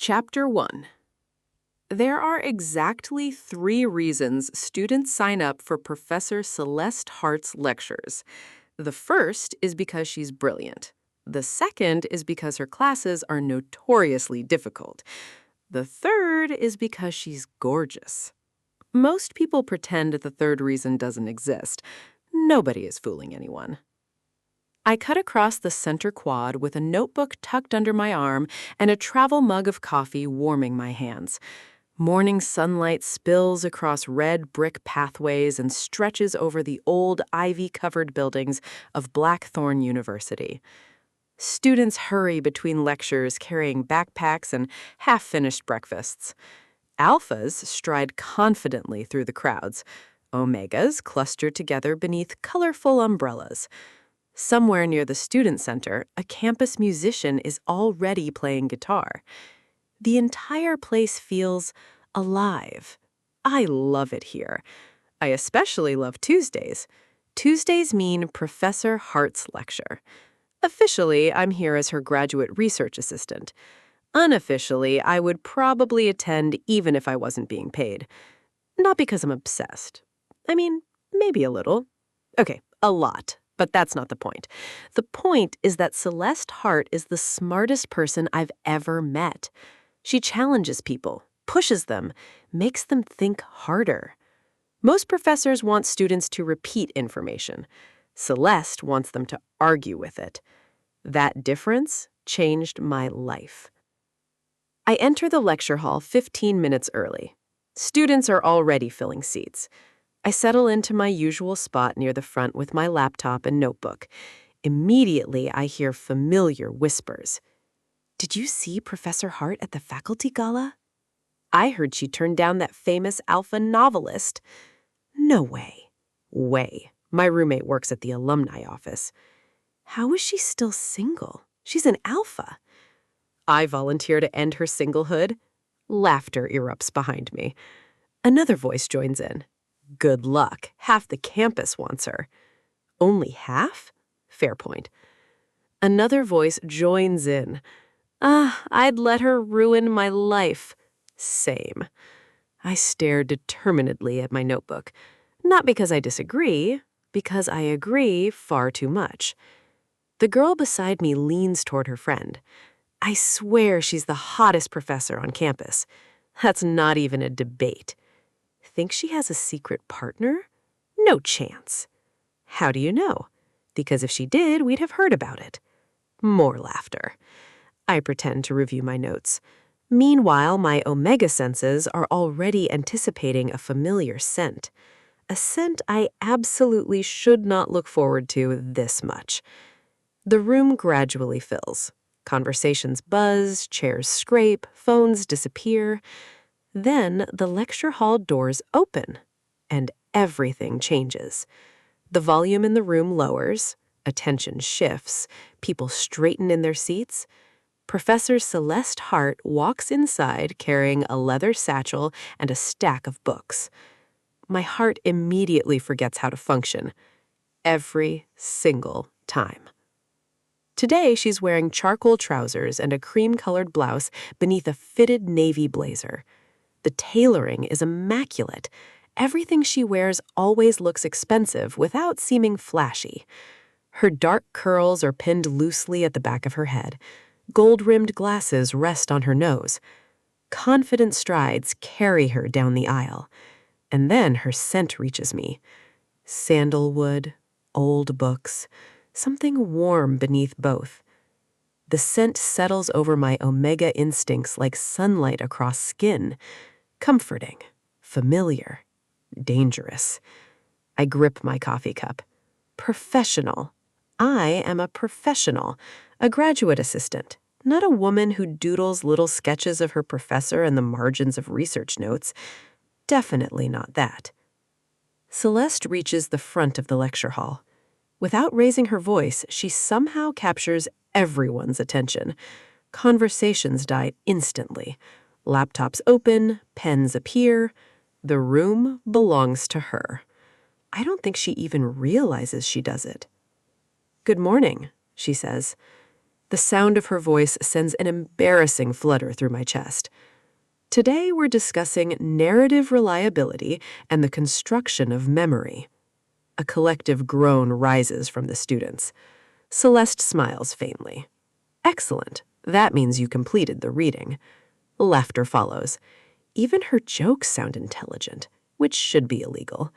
Chapter 1. There are exactly 3 reasons students sign up for Professor Celeste Hart's lectures. The first is because she's brilliant. The second is because her classes are notoriously difficult. The third is because she's gorgeous. Most people pretend the third reason doesn't exist. Nobody is fooling anyone. I cut across the center quad with a notebook tucked under my arm and a travel mug of coffee warming my hands. Morning sunlight spills across red brick pathways and stretches over the old ivy-covered buildings of Blackthorn University. Students hurry between lectures carrying backpacks and half-finished breakfasts. Alphas stride confidently through the crowds. Omegas cluster together beneath colorful umbrellas. Somewhere near the student center, a campus musician is already playing guitar. The entire place feels alive. I love it here. I especially love Tuesdays. Tuesdays mean Professor Hart's lecture. Officially, I'm here as her graduate research assistant. Unofficially, I would probably attend even if I wasn't being paid. Not because I'm obsessed. I mean, maybe a little. Okay, a lot. But that's not the point. The point is that Celeste Hart is the smartest person I've ever met. She challenges people, pushes them, makes them think harder. Most professors want students to repeat information. Celeste wants them to argue with it. That difference changed my life. I enter the lecture hall 15 minutes early. Students are already filling seats. I settle into my usual spot near the front with my laptop and notebook. Immediately, I hear familiar whispers. "Did you see Professor Hart at the faculty gala? I heard she turned down that famous alpha novelist." No way. Way. My roommate works at the alumni office. How is she still single? She's an alpha. I volunteer to end her singlehood. Laughter erupts behind me. Another voice joins in. Good luck. Half the campus wants her. Only half? Fair point. Another voice joins in. I'd let her ruin my life. Same. I stare determinedly at my notebook. Not because I disagree, because I agree far too much. The girl beside me leans toward her friend. I swear she's the hottest professor on campus. That's not even a debate. Think she has a secret partner? No chance. How do you know? Because if she did, we'd have heard about it. More laughter. I pretend to review my notes. Meanwhile, my omega senses are already anticipating a familiar scent. A scent I absolutely should not look forward to this much. The room gradually fills. Conversations buzz, chairs scrape, phones disappear. Then the lecture hall doors open, and everything changes. The volume in the room lowers, attention shifts, people straighten in their seats. Professor Celeste Hart walks inside carrying a leather satchel and a stack of books. My heart immediately forgets how to function. Every single time. Today, she's wearing charcoal trousers and a cream-colored blouse beneath a fitted navy blazer. The tailoring is immaculate. Everything she wears always looks expensive without seeming flashy. Her dark curls are pinned loosely at the back of her head. Gold-rimmed glasses rest on her nose. Confident strides carry her down the aisle. And then her scent reaches me. Sandalwood, old books, something warm beneath both. The scent settles over my omega instincts like sunlight across skin. Comforting, familiar, dangerous. I grip my coffee cup. Professional. I am a professional, a graduate assistant, not a woman who doodles little sketches of her professor in the margins of research notes. Definitely not that. Celeste reaches the front of the lecture hall. Without raising her voice, she somehow captures everyone's attention. Conversations die instantly. Laptops open, pens appear. The room belongs to her. I don't think she even realizes she does it. "Good morning," she says. The sound of her voice sends an embarrassing flutter through my chest. Today we're discussing narrative reliability and the construction of memory. A collective groan rises from the students. Celeste smiles faintly. Excellent. That means you completed the reading. Laughter follows. Even her jokes sound intelligent, which should be illegal.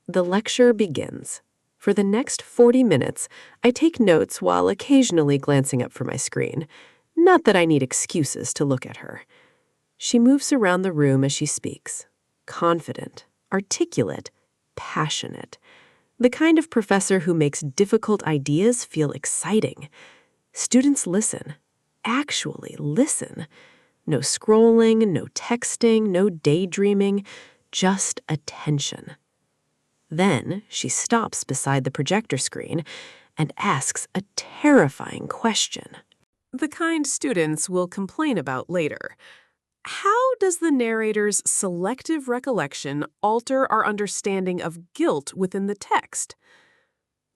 The lecture begins. For the next 40 minutes, I take notes while occasionally glancing up from my screen. Not that I need excuses to look at her. She moves around the room as she speaks. Confident, articulate, passionate. The kind of professor who makes difficult ideas feel exciting. Students listen. Actually listen. No scrolling, no texting, no daydreaming, just attention. Then she stops beside the projector screen and asks a terrifying question. The kind students will complain about later. How does the narrator's selective recollection alter our understanding of guilt within the text?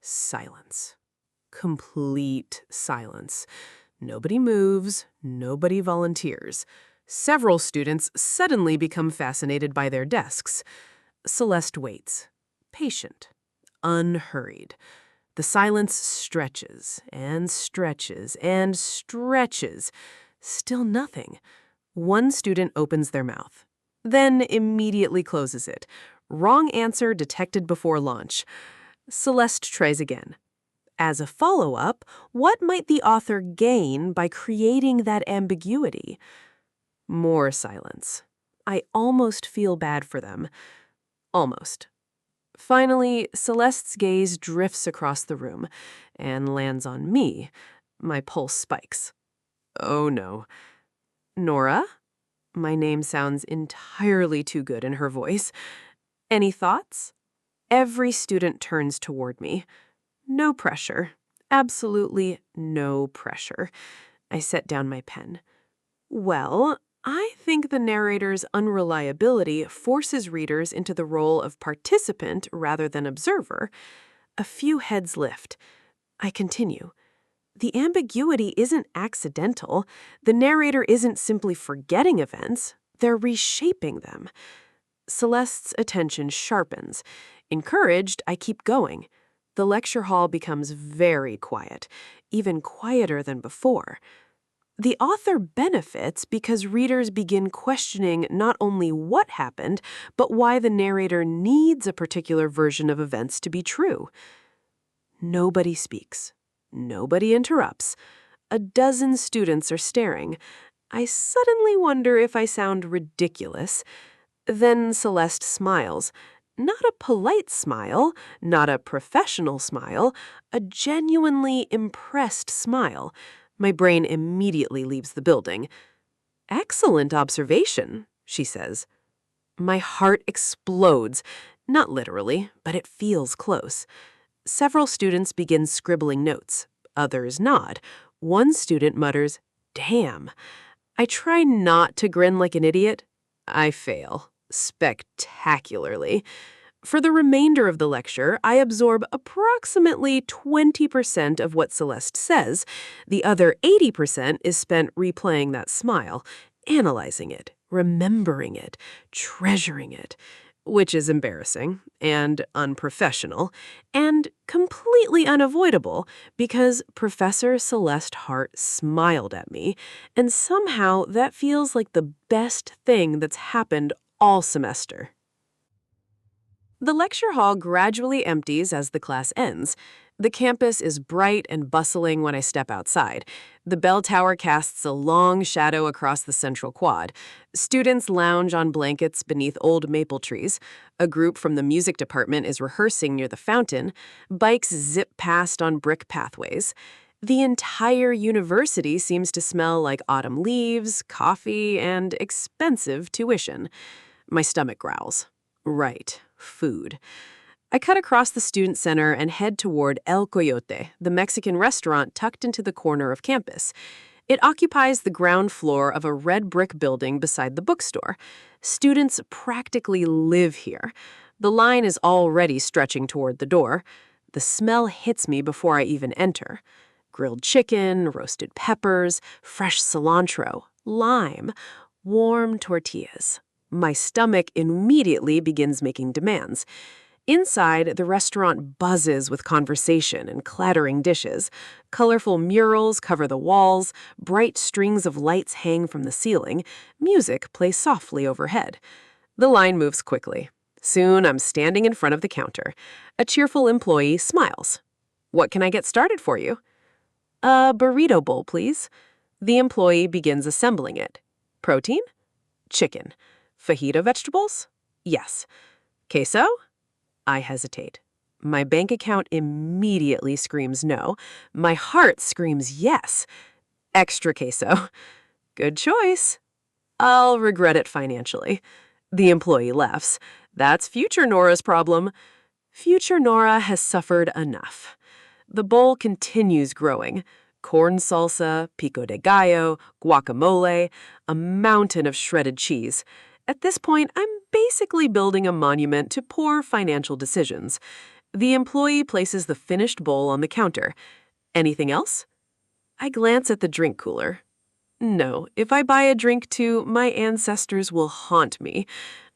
Silence. Complete silence. Nobody moves, nobody volunteers. Several students suddenly become fascinated by their desks. Celeste waits. Patient, unhurried. The silence stretches and stretches and stretches. Still nothing. One student opens their mouth, then immediately closes it. Wrong answer detected before launch. Celeste tries again. As a follow-up, what might the author gain by creating that ambiguity? More silence. I almost feel bad for them. Almost. Finally, Celeste's gaze drifts across the room and lands on me. My pulse spikes. Oh no. Nora? My name sounds entirely too good in her voice. Any thoughts? Every student turns toward me. No pressure. Absolutely no pressure. I set down my pen. Well, I think the narrator's unreliability forces readers into the role of participant rather than observer. A few heads lift. I continue. The ambiguity isn't accidental. The narrator isn't simply forgetting events. They're reshaping them. Celeste's attention sharpens. Encouraged, I keep going. The lecture hall becomes very quiet, even quieter than before. The author benefits because readers begin questioning not only what happened, but why the narrator needs a particular version of events to be true. Nobody speaks. Nobody interrupts. A dozen students are staring. I suddenly wonder if I sound ridiculous. Then Celeste smiles. Not a polite smile, not a professional smile, a genuinely impressed smile. My brain immediately leaves the building. Excellent observation, she says. My heart explodes. Not literally, but it feels close. Several students begin scribbling notes. Others nod. One student mutters, "Damn." I try not to grin like an idiot. I fail. Spectacularly. For the remainder of the lecture, I absorb approximately 20% of what Celeste says. The other 80% is spent replaying that smile, analyzing it, remembering it, treasuring it, which is embarrassing and unprofessional and completely unavoidable because Professor Celeste Hart smiled at me, and somehow that feels like the best thing that's happened all semester. The lecture hall gradually empties as the class ends. The campus is bright and bustling when I step outside. The bell tower casts a long shadow across the central quad. Students lounge on blankets beneath old maple trees. A group from the music department is rehearsing near the fountain. Bikes zip past on brick pathways. The entire university seems to smell like autumn leaves, coffee, and expensive tuition. My stomach growls. Right. Food. I cut across the student center and head toward El Coyote, the Mexican restaurant tucked into the corner of campus. It occupies the ground floor of a red brick building beside the bookstore. Students practically live here. The line is already stretching toward the door. The smell hits me before I even enter. grilled chicken, roasted peppers, fresh cilantro, lime, warm tortillas. My stomach immediately begins making demands. Inside, the restaurant buzzes with conversation and clattering dishes. Colorful murals cover the walls, bright strings of lights hang from the ceiling, music plays softly overhead. The line moves quickly. Soon, I'm standing in front of the counter. A cheerful employee smiles. "What can I get started for you?" "A burrito bowl, please." The employee begins assembling it. "Protein?" "Chicken." "Fajita vegetables?" "Yes." "Queso?" I hesitate. My bank account immediately screams no. My heart screams yes. "Extra queso." "Good choice." "I'll regret it financially." The employee laughs. That's future Nora's problem. Future Nora has suffered enough. The bowl continues growing. Corn salsa, pico de gallo, guacamole, a mountain of shredded cheese. At this point, I'm basically building a monument to poor financial decisions. The employee places the finished bowl on the counter. "Anything else?" I glance at the drink cooler. No, if I buy a drink too, my ancestors will haunt me.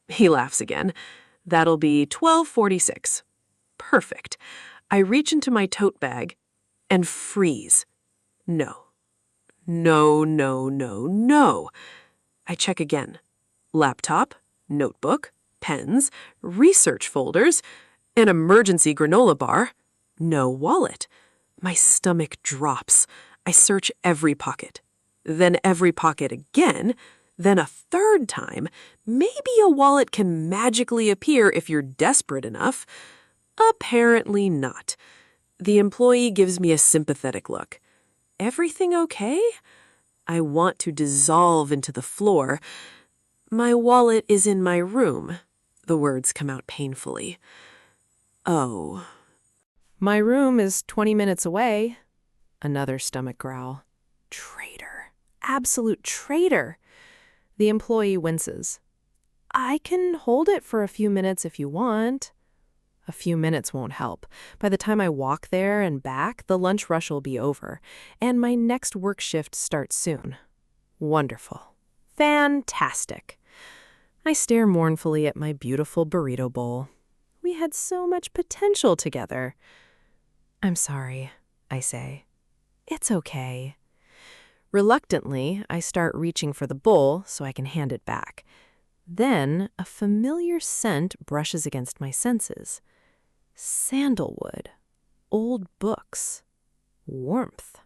He laughs again. "That'll be $12.46. Perfect. I reach into my tote bag and freeze. No. No, no, no, no. I check again. Laptop, notebook, pens, research folders, an emergency granola bar. No wallet. My stomach drops. I search every pocket. Then every pocket again. Then a third time. Maybe a wallet can magically appear if you're desperate enough. Apparently not. The employee gives me a sympathetic look. "Everything okay?" I want to dissolve into the floor. "My wallet is in my room." The words come out painfully. "Oh." "My room is 20 minutes away." Another stomach growl. Traitor. Absolute traitor. The employee winces. "I can hold it for a few minutes if you want." A few minutes won't help. By the time I walk there and back, the lunch rush will be over, and my next work shift starts soon. Wonderful. Fantastic. I stare mournfully at my beautiful burrito bowl. We had so much potential together. "I'm sorry," I say. "It's okay." Reluctantly, I start reaching for the bowl so I can hand it back. Then, a familiar scent brushes against my senses. Sandalwood, old books, warmth.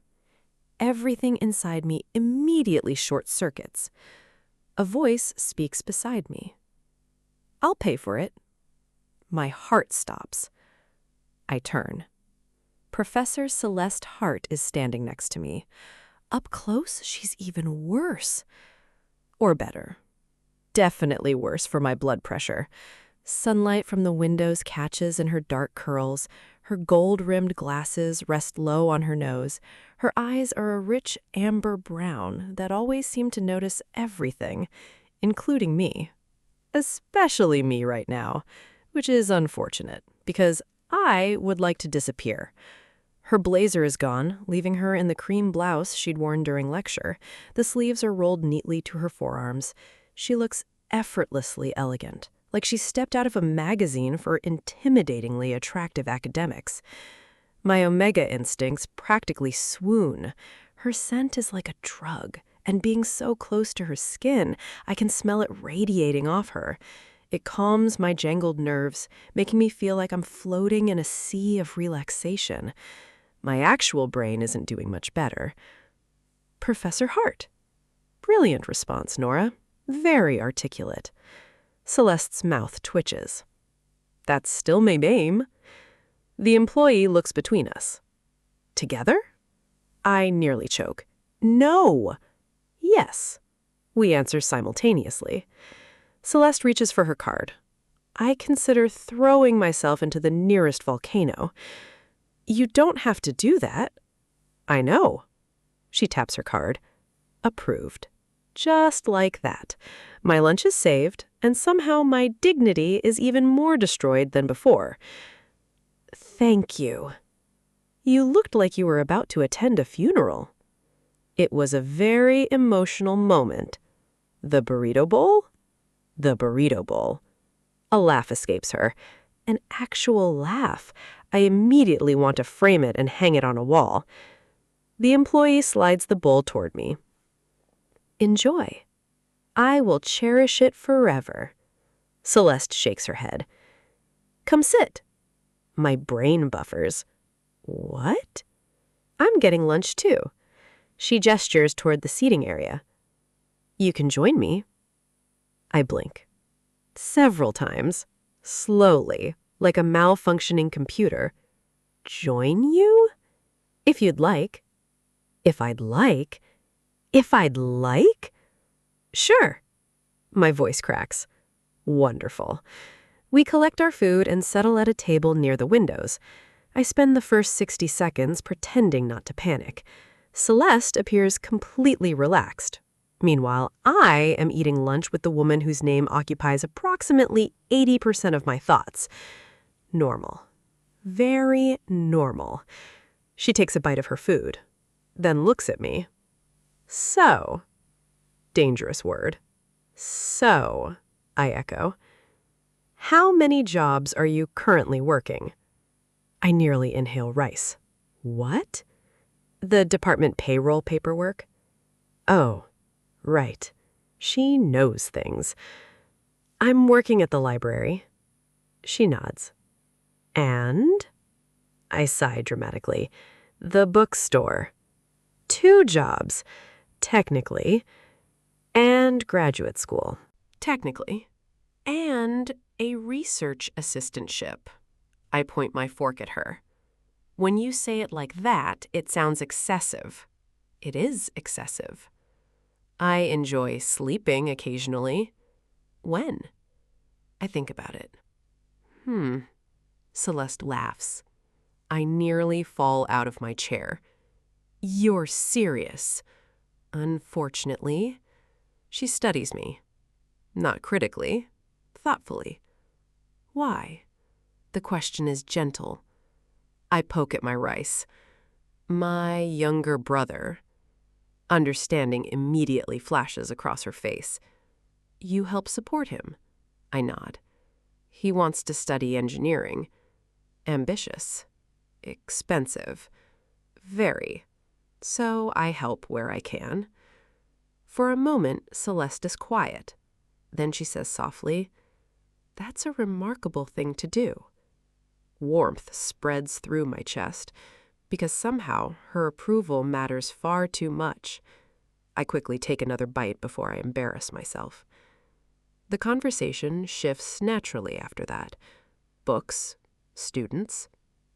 Everything inside me immediately short-circuits. A voice speaks beside me. "I'll pay for it." My heart stops. I turn. Professor Celeste Hart is standing next to me. Up close, she's even worse. Or better. Definitely worse for my blood pressure. Sunlight from the windows catches in her dark curls. Her gold-rimmed glasses rest low on her nose. Her eyes are a rich amber brown that always seem to notice everything, including me. Especially me right now, which is unfortunate, because I would like to disappear. Her blazer is gone, leaving her in the cream blouse she'd worn during lecture. The sleeves are rolled neatly to her forearms. She looks effortlessly elegant, like she stepped out of a magazine for intimidatingly attractive academics. My omega instincts practically swoon. Her scent is like a drug, and being so close to her skin, I can smell it radiating off her. It calms my jangled nerves, making me feel like I'm floating in a sea of relaxation. My actual brain isn't doing much better. "Professor Hart." Brilliant response, Nora. Very articulate. Celeste's mouth twitches. "That's still my name." The employee looks between us. "Together?" I nearly choke. "No." "Yes." We answer simultaneously. Celeste reaches for her card. I consider throwing myself into the nearest volcano. "You don't have to do that." "I know." She taps her card. Approved. Just like that. My lunch is saved, and somehow my dignity is even more destroyed than before. "Thank you." You looked like you were about to attend a funeral. It was a very emotional moment. The burrito bowl? The burrito bowl. A laugh escapes her. An actual laugh. I immediately want to frame it and hang it on a wall. The employee slides the bowl toward me. Enjoy. I will cherish it forever. Celeste shakes her head. Come sit. My brain buffers. What? I'm getting lunch too. She gestures toward the seating area. You can join me. I blink. Several times. Slowly, like a malfunctioning computer. Join you? If you'd like. If I'd like? If I'd like? Sure. My voice cracks. Wonderful. We collect our food and settle at a table near the windows. I spend the first 60 seconds pretending not to panic. Celeste appears completely relaxed. Meanwhile, I am eating lunch with the woman whose name occupies approximately 80% of my thoughts. Normal. Very normal. She takes a bite of her food, then looks at me. So, dangerous word. So, I echo. How many jobs are you currently working? I nearly inhale rice. What? The department payroll paperwork? Oh, right. She knows things. I'm working at the library. She nods. And? I sigh dramatically. The bookstore. 2 jobs, technically, and graduate school. Technically. And a research assistantship. I point my fork at her. When you say it like that, it sounds excessive. It is excessive. I enjoy sleeping occasionally. When? I think about it. Celeste laughs. I nearly fall out of my chair. You're serious. Unfortunately, she studies me. Not critically, thoughtfully. Why? The question is gentle. I poke at my rice. My younger brother. Understanding immediately flashes across her face. You help support him. I nod. He wants to study engineering. Ambitious. Expensive. Very. So I help where I can. For a moment, Celeste is quiet. Then she says softly, That's a remarkable thing to do. Warmth spreads through my chest, because somehow her approval matters far too much. I quickly take another bite before I embarrass myself. The conversation shifts naturally after that. Books, students,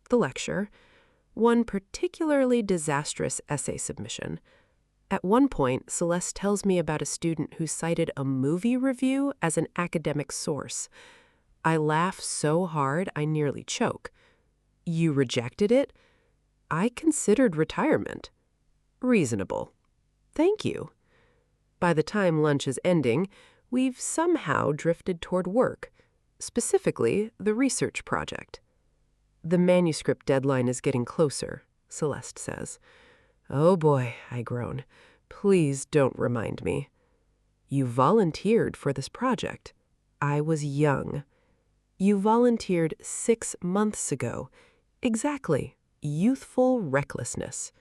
the lecture, one particularly disastrous essay submission. At one point, Celeste tells me about a student who cited a movie review as an academic source. I laugh so hard I nearly choke. You rejected it? I considered retirement. Reasonable. Thank you. By the time lunch is ending, we've somehow drifted toward work, specifically the research project. The manuscript deadline is getting closer, Celeste says. Oh boy, I groan. Please don't remind me. You volunteered for this project. I was young. You volunteered 6 months ago. Exactly. Youthful recklessness.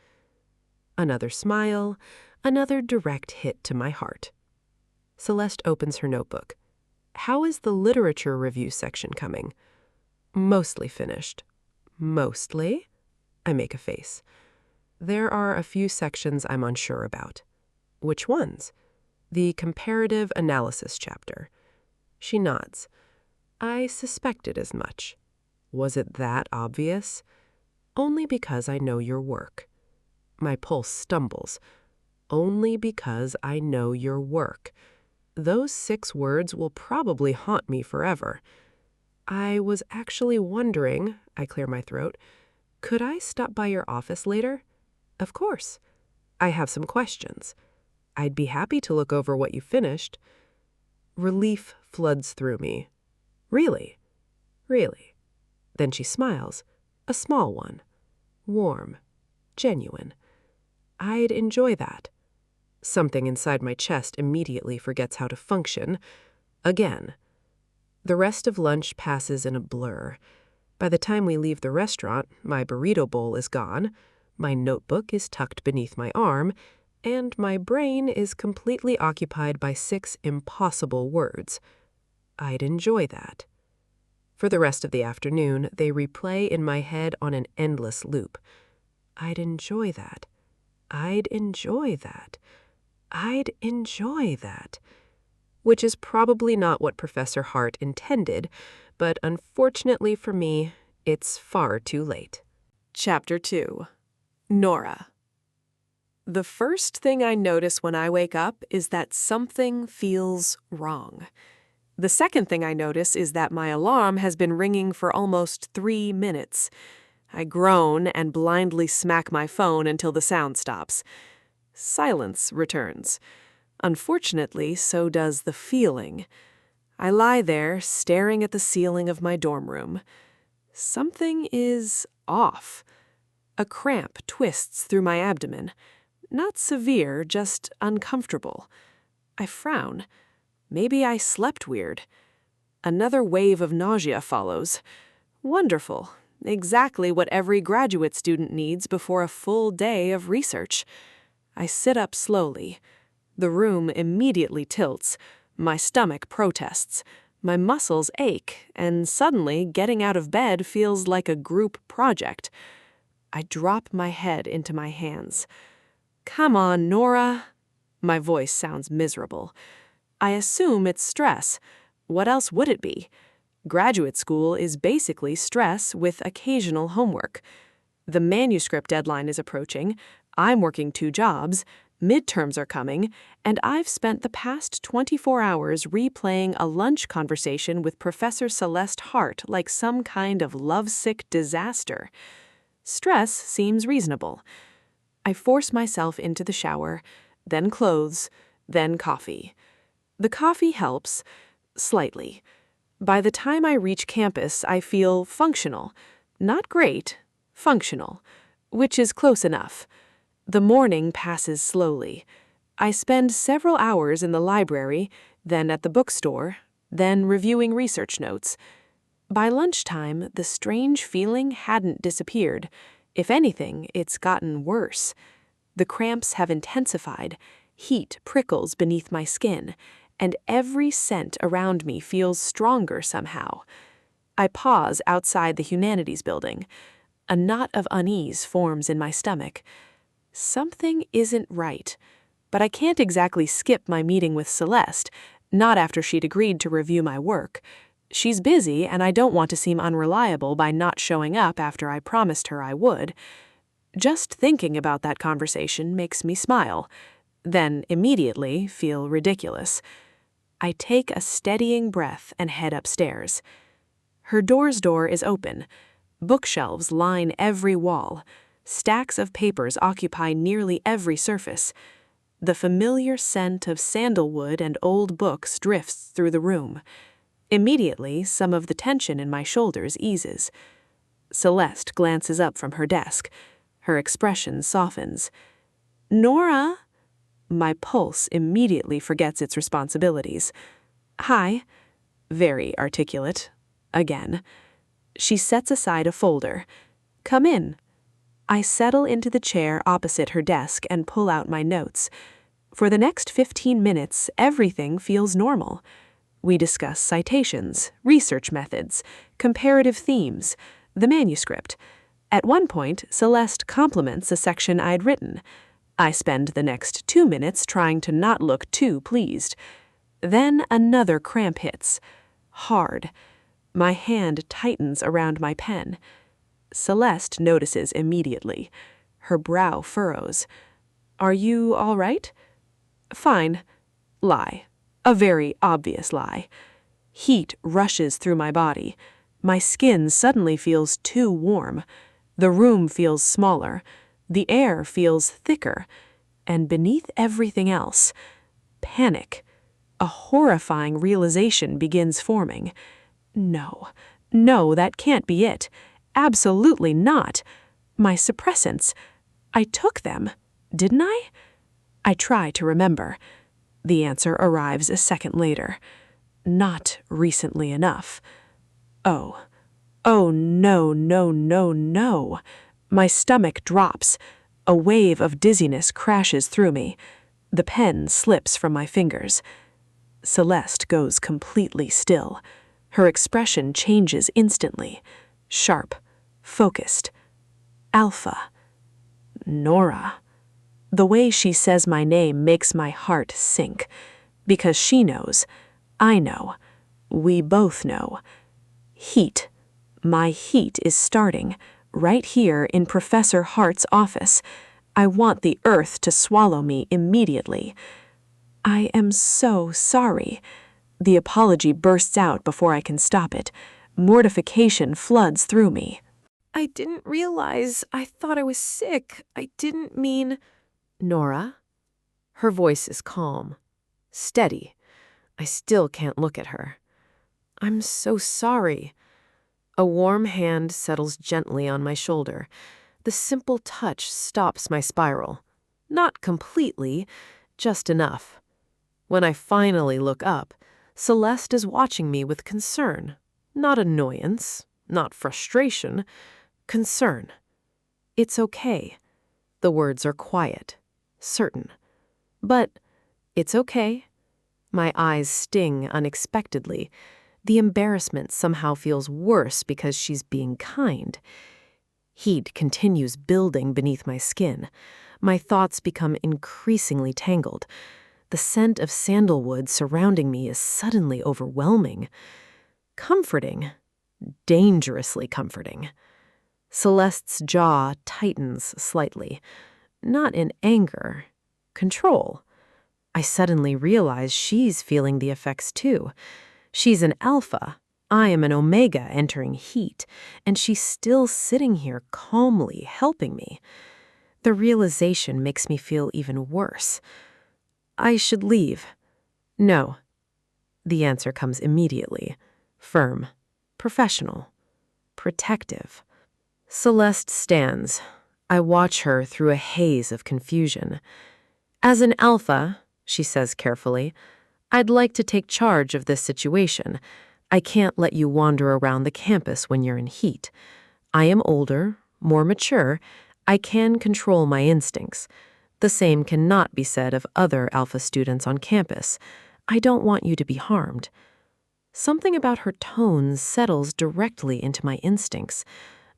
Another smile, another direct hit to my heart. Celeste opens her notebook. How is the literature review section coming? Mostly finished. Mostly? I make a face. There are a few sections I'm unsure about. Which ones? The comparative analysis chapter. She nods. I suspected as much. Was it that obvious? Only because I know your work. My pulse stumbles. Only because I know your work. Those 6 words will probably haunt me forever. I was actually wondering, I clear my throat, could I stop by your office later? Of course. I have some questions. I'd be happy to look over what you finished. Relief floods through me. Really? Really? Then she smiles, a small one. warm, genuine. I'd enjoy that. Something inside my chest immediately forgets how to function. Again. The rest of lunch passes in a blur. By the time we leave the restaurant, my burrito bowl is gone, my notebook is tucked beneath my arm, and my brain is completely occupied by 6 impossible words. I'd enjoy that. For the rest of the afternoon, they replay in my head on an endless loop. I'd enjoy that. I'd enjoy that. I'd enjoy that. Which is probably not what Professor Hart intended, but unfortunately for me, it's far too late. Chapter 2. Nora. The first thing I notice when I wake up is that something feels wrong. The second thing I notice is that my alarm has been ringing for almost 3 minutes. I groan and blindly smack my phone until the sound stops. Silence returns. Unfortunately, so does the feeling. I lie there, staring at the ceiling of my dorm room. Something is off. A cramp twists through my abdomen. Not severe, just uncomfortable. I frown. Maybe I slept weird. Another wave of nausea follows. Wonderful. Exactly what every graduate student needs before a full day of research. I sit up slowly. The room immediately tilts. My stomach protests. My muscles ache, and suddenly getting out of bed feels like a group project. I drop my head into my hands. Come on, Nora. My voice sounds miserable. I assume it's stress. What else would it be? Graduate school is basically stress with occasional homework. The manuscript deadline is approaching. I'm working 2 jobs. Midterms are coming, and I've spent the past 24 hours replaying a lunch conversation with Professor Celeste Hart like some kind of lovesick disaster. Stress seems reasonable. I force myself into the shower, then clothes, then coffee. The coffee helps, slightly. By the time I reach campus, I feel functional. Not great, functional, which is close enough. The morning passes slowly. I spend several hours in the library, then at the bookstore, then reviewing research notes. By lunchtime, the strange feeling hadn't disappeared. If anything, it's gotten worse. The cramps have intensified. Heat prickles beneath my skin, and every scent around me feels stronger somehow. I pause outside the Humanities building. A knot of unease forms in my stomach. Something isn't right, but I can't exactly skip my meeting with Celeste, not after she'd agreed to review my work. She's busy, and I don't want to seem unreliable by not showing up after I promised her I would. Just thinking about that conversation makes me smile, then immediately feel ridiculous. I take a steadying breath and head upstairs. Her door's door is open. Bookshelves line every wall. Stacks of papers occupy nearly every surface. The familiar scent of sandalwood and old books drifts through the room. Immediately, some of the tension in my shoulders eases. Celeste glances up from her desk. Her expression softens. Nora? My pulse immediately forgets its responsibilities. Hi. Very articulate. Again. She sets aside a folder. Come in. I settle into the chair opposite her desk and pull out my notes. For the next 15 minutes, everything feels normal. We discuss citations, research methods, comparative themes, the manuscript. At one point, Celeste compliments a section I'd written. I spend the next 2 minutes trying to not look too pleased. Then another cramp hits. Hard. My hand tightens around my pen. Celeste notices immediately. Her brow furrows. Are you all right? Fine. Lie. A very obvious lie. Heat rushes through my body. My skin suddenly feels too warm. The room feels smaller. The air feels thicker. And beneath everything else, panic. A horrifying realization begins forming. No, that can't be it. Absolutely not. My suppressants. I took them, didn't I? I try to remember. The answer arrives a second later. Not recently enough. Oh. Oh, no, no, no, no. My stomach drops. A wave of dizziness crashes through me. The pen slips from my fingers. Celeste goes completely still. Her expression changes instantly. Sharp, focused. Alpha. Nora. The way she says my name makes my heart sink. Because she knows. I know. We both know. Heat. My heat is starting, right here in Professor Hart's office. I want the earth to swallow me immediately. I am so sorry. The apology bursts out before I can stop it. Mortification floods through me. I didn't realize. I thought I was sick. I didn't mean... Nora? Her voice is calm, steady. I still can't look at her. I'm so sorry. A warm hand settles gently on my shoulder. The simple touch stops my spiral. Not completely, just enough. When I finally look up, Celeste is watching me with concern. Not annoyance, not frustration, concern. It's okay. The words are quiet, certain. But it's okay. My eyes sting unexpectedly. The embarrassment somehow feels worse because she's being kind. Heat continues building beneath my skin. My thoughts become increasingly tangled. The scent of sandalwood surrounding me is suddenly overwhelming. Comforting. Dangerously comforting. Celeste's jaw tightens slightly. Not in anger. Control. I suddenly realize she's feeling the effects too. She's an alpha. I am an omega entering heat, and she's still sitting here calmly helping me. The realization makes me feel even worse. I should leave. No. The answer comes immediately. Firm. Professional. Protective. Celeste stands. I watch her through a haze of confusion. As an alpha, she says carefully, I'd like to take charge of this situation. I can't let you wander around the campus when you're in heat. I am older, more mature. I can control my instincts. The same cannot be said of other alpha students on campus. I don't want you to be harmed. Something about her tones settles directly into my instincts.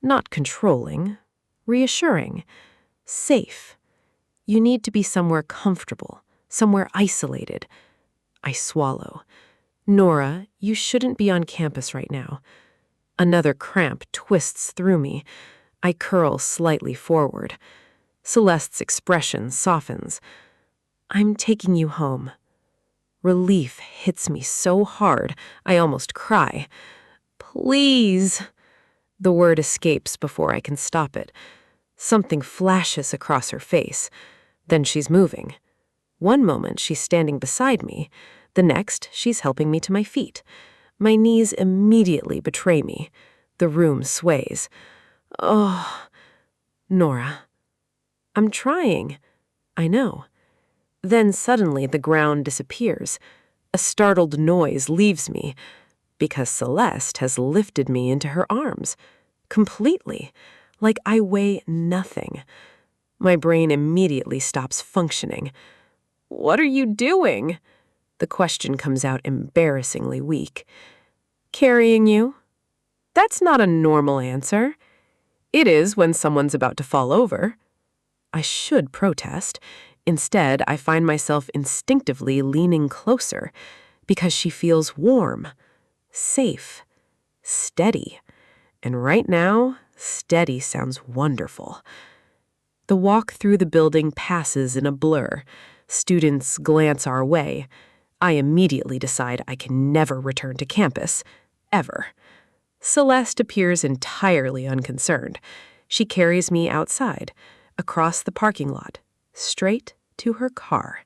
Not controlling, reassuring, safe. You need to be somewhere comfortable, somewhere isolated. I swallow. Nora, you shouldn't be on campus right now. Another cramp twists through me. I curl slightly forward. Celeste's expression softens. I'm taking you home. Relief hits me so hard, I almost cry. Please. The word escapes before I can stop it. Something flashes across her face. Then she's moving. One moment she's standing beside me. The next, she's helping me to my feet. My knees immediately betray me. The room sways. Oh, Nora. I'm trying. I know. Then suddenly the ground disappears. A startled noise leaves me, because Celeste has lifted me into her arms. Completely. Like I weigh nothing. My brain immediately stops functioning. What are you doing? The question comes out embarrassingly weak. Carrying you? That's not a normal answer. It is when someone's about to fall over. I should protest. Instead, I find myself instinctively leaning closer because she feels warm, safe, steady. And right now, steady sounds wonderful. The walk through the building passes in a blur. Students glance our way. I immediately decide I can never return to campus, ever. Celeste appears entirely unconcerned. She carries me outside, across the parking lot, straight to her car.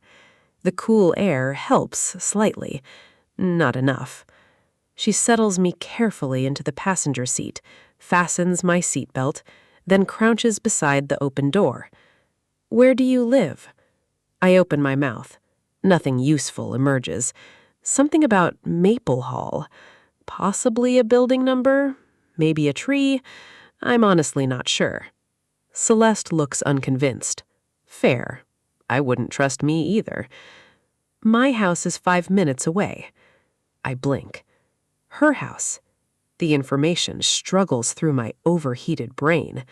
The cool air helps slightly, not enough. She settles me carefully into the passenger seat, fastens my seatbelt, then crouches beside the open door. "Where do you live?" I open my mouth. Nothing useful emerges. Something about Maple Hall. Possibly a building number? Maybe a tree? I'm honestly not sure. Celeste looks unconvinced. Fair. I wouldn't trust me either. My house is 5 minutes away. I blink. Her house. The information struggles through my overheated brain.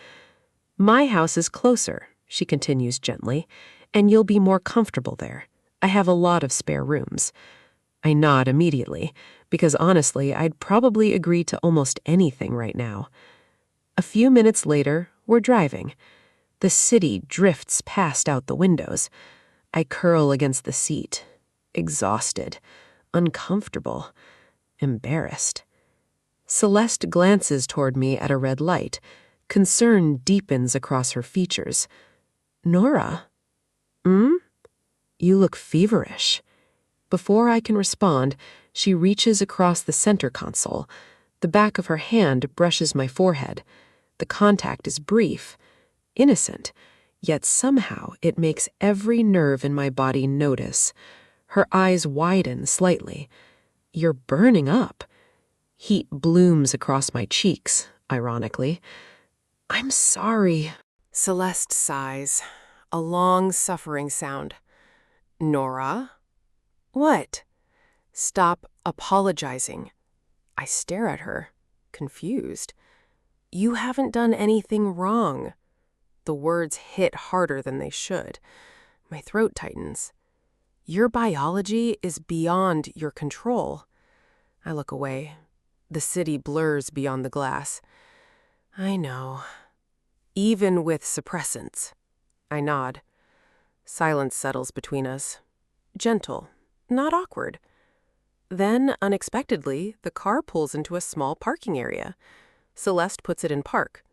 My house is closer, she continues gently, and you'll be more comfortable there. I have a lot of spare rooms. I nod immediately, because honestly, I'd probably agree to almost anything right now. A few minutes later, we're driving. The city drifts past out the windows. I curl against the seat, exhausted, uncomfortable, embarrassed. Celeste glances toward me at a red light. Concern deepens across her features. "Nora? You look feverish." Before I can respond, she reaches across the center console. The back of her hand brushes my forehead. The contact is brief, innocent, yet somehow it makes every nerve in my body notice. Her eyes widen slightly. "You're burning up." Heat blooms across my cheeks, ironically. "I'm sorry." Celeste sighs, a long, suffering sound. "Nora?" "What?" "Stop apologizing." I stare at her, confused. "You haven't done anything wrong." The words hit harder than they should. My throat tightens. "Your biology is beyond your control." I look away. The city blurs beyond the glass. "I know. Even with suppressants." I nod. Silence settles between us. Gentle, not awkward. Then, unexpectedly, the car pulls into a small parking area. Celeste puts it in park.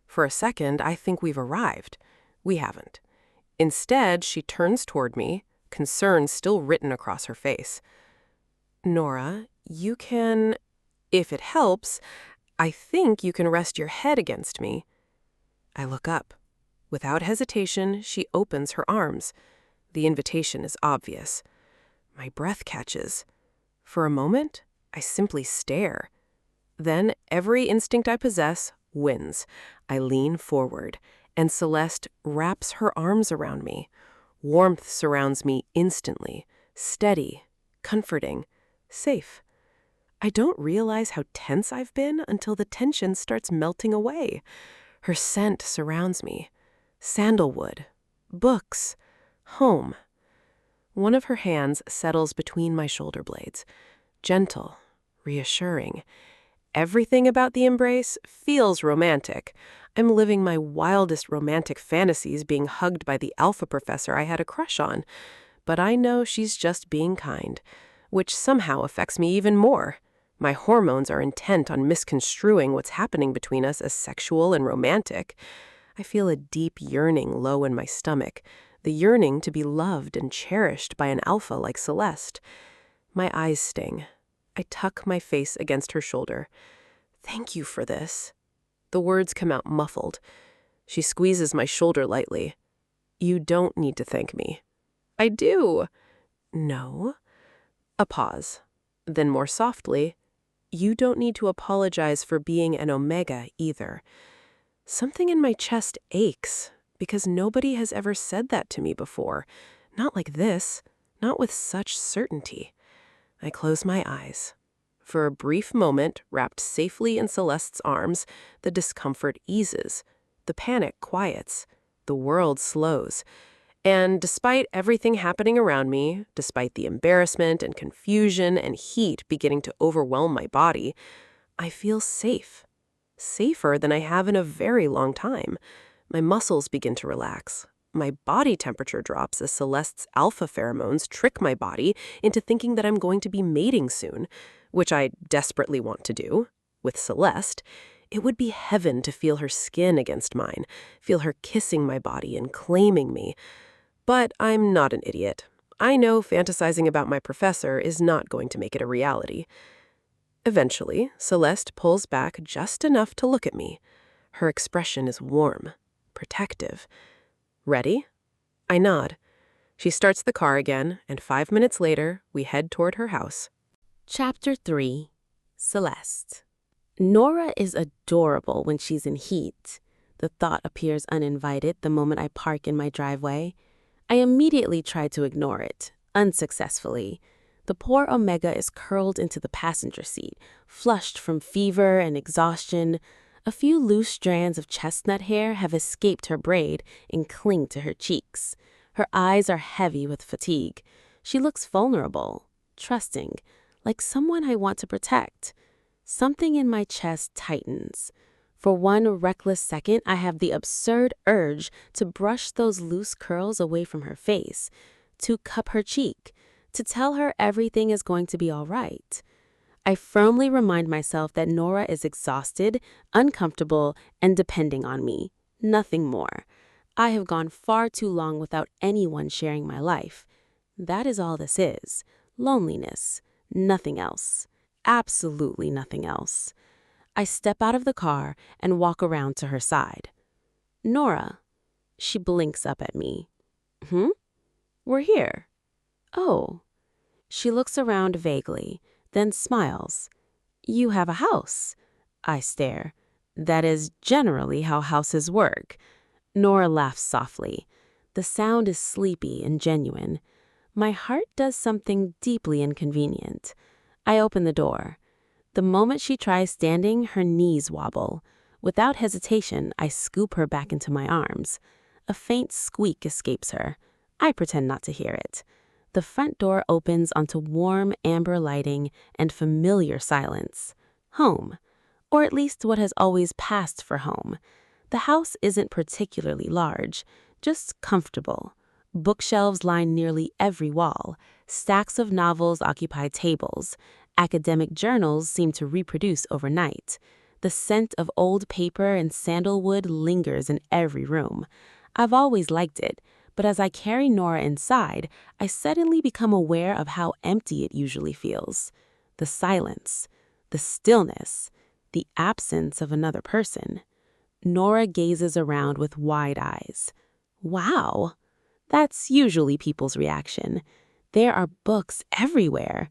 For a second, I think we've arrived. We haven't. Instead, she turns toward me, concern still written across her face. "Nora, you can, if it helps, I think you can rest your head against me." I look up. Without hesitation, she opens her arms. The invitation is obvious. My breath catches. For a moment, I simply stare. Then every instinct I possess wins. I lean forward, and Celeste wraps her arms around me. Warmth surrounds me instantly, steady, comforting, safe. I don't realize how tense I've been until the tension starts melting away. Her scent surrounds me. Sandalwood, books, home. One of her hands settles between my shoulder blades. Gentle, reassuring. Everything about the embrace feels romantic. I'm living my wildest romantic fantasies being hugged by the alpha professor I had a crush on. But I know she's just being kind, which somehow affects me even more. My hormones are intent on misconstruing what's happening between us as sexual and romantic. I feel a deep yearning low in my stomach, the yearning to be loved and cherished by an alpha like Celeste. My eyes sting. I tuck my face against her shoulder. "Thank you for this." The words come out muffled. She squeezes my shoulder lightly. "You don't need to thank me." "I do." "No." A pause. Then more softly, "You don't need to apologize for being an Omega either." Something in my chest aches, because nobody has ever said that to me before. Not like this, not with such certainty. I close my eyes. For a brief moment, wrapped safely in Celeste's arms, the discomfort eases. The panic quiets. The world slows. And despite everything happening around me, despite the embarrassment and confusion and heat beginning to overwhelm my body, I feel safe. Safer than I have in a very long time. My muscles begin to relax. My body temperature drops as Celeste's alpha pheromones trick my body into thinking that I'm going to be mating soon, which I desperately want to do. With Celeste, it would be heaven to feel her skin against mine, feel her kissing my body and claiming me. But I'm not an idiot. I know fantasizing about my professor is not going to make it a reality. Eventually, Celeste pulls back just enough to look at me. Her expression is warm, protective. Ready? I nod. She starts the car again, and 5 minutes later, we head toward her house. Chapter 3. Celeste. Nora is adorable when she's in heat. The thought appears uninvited the moment I park in my driveway. I immediately try to ignore it, unsuccessfully. The poor Omega is curled into the passenger seat, flushed from fever and exhaustion. A few loose strands of chestnut hair have escaped her braid and cling to her cheeks. Her eyes are heavy with fatigue. She looks vulnerable, trusting, like someone I want to protect. Something in my chest tightens. For one reckless second, I have the absurd urge to brush those loose curls away from her face, to cup her cheek, to tell her everything is going to be all right. I firmly remind myself that Nora is exhausted, uncomfortable, and depending on me. Nothing more. I have gone far too long without anyone sharing my life. That is all this is. Loneliness. Nothing else. Absolutely nothing else. I step out of the car and walk around to her side. Nora. She blinks up at me. We're here. Oh. She looks around vaguely, then smiles. You have a house. I stare. That is generally how houses work. Nora laughs softly. The sound is sleepy and genuine. My heart does something deeply inconvenient. I open the door. The moment she tries standing, her knees wobble. Without hesitation, I scoop her back into my arms. A faint squeak escapes her. I pretend not to hear it. The front door opens onto warm amber lighting and familiar silence. Home. Or at least what has always passed for home. The house isn't particularly large, just comfortable. Bookshelves line nearly every wall. Stacks of novels occupy tables. Academic journals seem to reproduce overnight. The scent of old paper and sandalwood lingers in every room. I've always liked it, but as I carry Nora inside, I suddenly become aware of how empty it usually feels. The silence, the stillness, the absence of another person. Nora gazes around with wide eyes. Wow! That's usually people's reaction. There are books everywhere.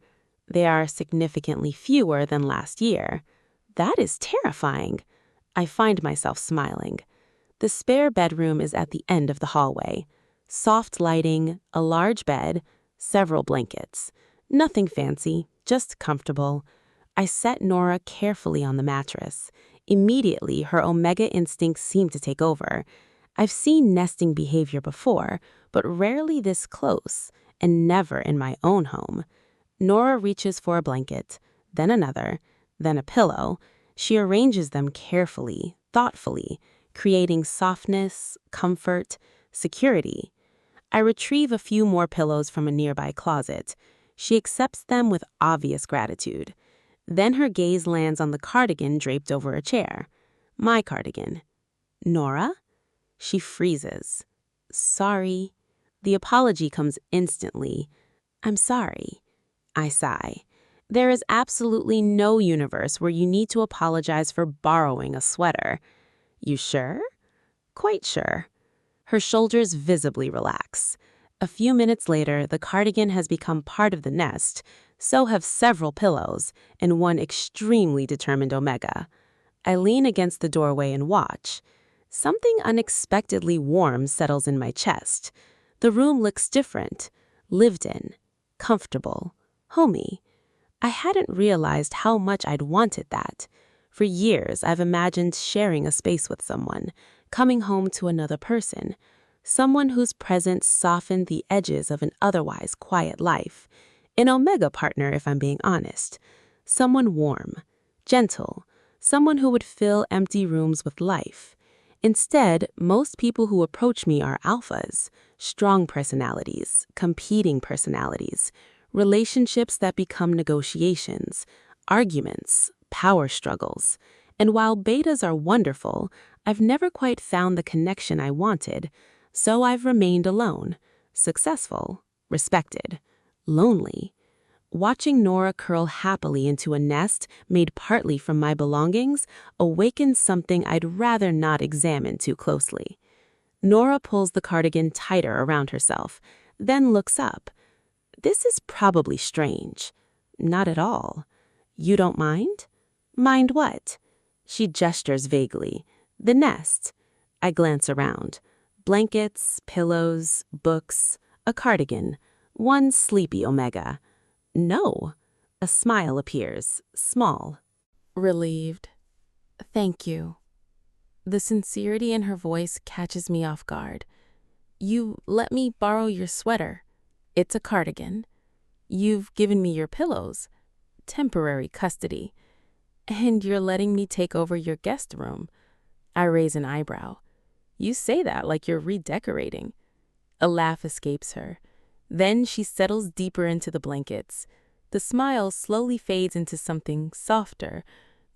They are significantly fewer than last year. That is terrifying. I find myself smiling. The spare bedroom is at the end of the hallway. Soft lighting, a large bed, several blankets. Nothing fancy, just comfortable. I set Nora carefully on the mattress. Immediately, her Omega instincts seem to take over. I've seen nesting behavior before, but rarely this close, and never in my own home. Nora reaches for a blanket, then another, then a pillow. She arranges them carefully, thoughtfully, creating softness, comfort, security. I retrieve a few more pillows from a nearby closet. She accepts them with obvious gratitude. Then her gaze lands on the cardigan draped over a chair. My cardigan. Nora? She freezes. Sorry. The apology comes instantly. I'm sorry. I sigh. There is absolutely no universe where you need to apologize for borrowing a sweater. You sure? Quite sure. Her shoulders visibly relax. A few minutes later, the cardigan has become part of the nest. So have several pillows and one extremely determined Omega. I lean against the doorway and watch. Something unexpectedly warm settles in my chest. The room looks different, lived in, comfortable, homey. I hadn't realized how much I'd wanted that. For years, I've imagined sharing a space with someone, coming home to another person, someone whose presence softened the edges of an otherwise quiet life. An Omega partner, if I'm being honest. Someone warm, gentle, someone who would fill empty rooms with life. Instead, most people who approach me are alphas, strong personalities, competing personalities, relationships that become negotiations, arguments, power struggles. And while betas are wonderful, I've never quite found the connection I wanted, so I've remained alone, successful, respected, lonely. Watching Nora curl happily into a nest made partly from my belongings awakened something I'd rather not examine too closely. Nora pulls the cardigan tighter around herself, then looks up. This is probably strange. Not at all. You don't mind? Mind what? She gestures vaguely. The nest. I glance around. Blankets, pillows, books, a cardigan, one sleepy Omega. No. A smile appears, small. Relieved. Thank you. The sincerity in her voice catches me off guard. You let me borrow your sweater. It's a cardigan. You've given me your pillows. Temporary custody. And you're letting me take over your guest room. I raise an eyebrow. You say that like you're redecorating. A laugh escapes her. Then she settles deeper into the blankets. The smile slowly fades into something softer,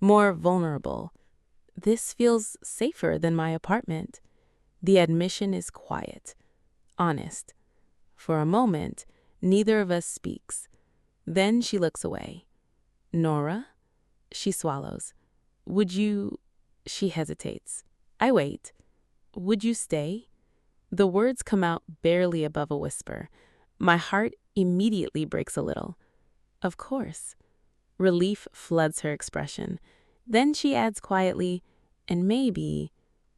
more vulnerable. This feels safer than my apartment. The admission is quiet, honest. For a moment, neither of us speaks. Then she looks away. Nora? She swallows. Would you... She hesitates. I wait. Would you stay? The words come out barely above a whisper. My heart immediately breaks a little. Of course. Relief floods her expression. Then she adds quietly, and maybe...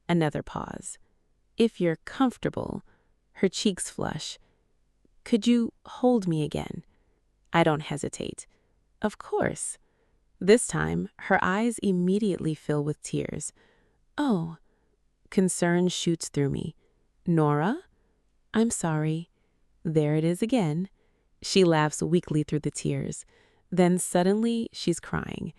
Another pause. If you're comfortable. Her cheeks flush. Could you hold me again? I don't hesitate. Of course. This time, her eyes immediately fill with tears. Oh. Concern shoots through me. Nora? I'm sorry. There it is again. She laughs weakly through the tears. Then suddenly, she's crying.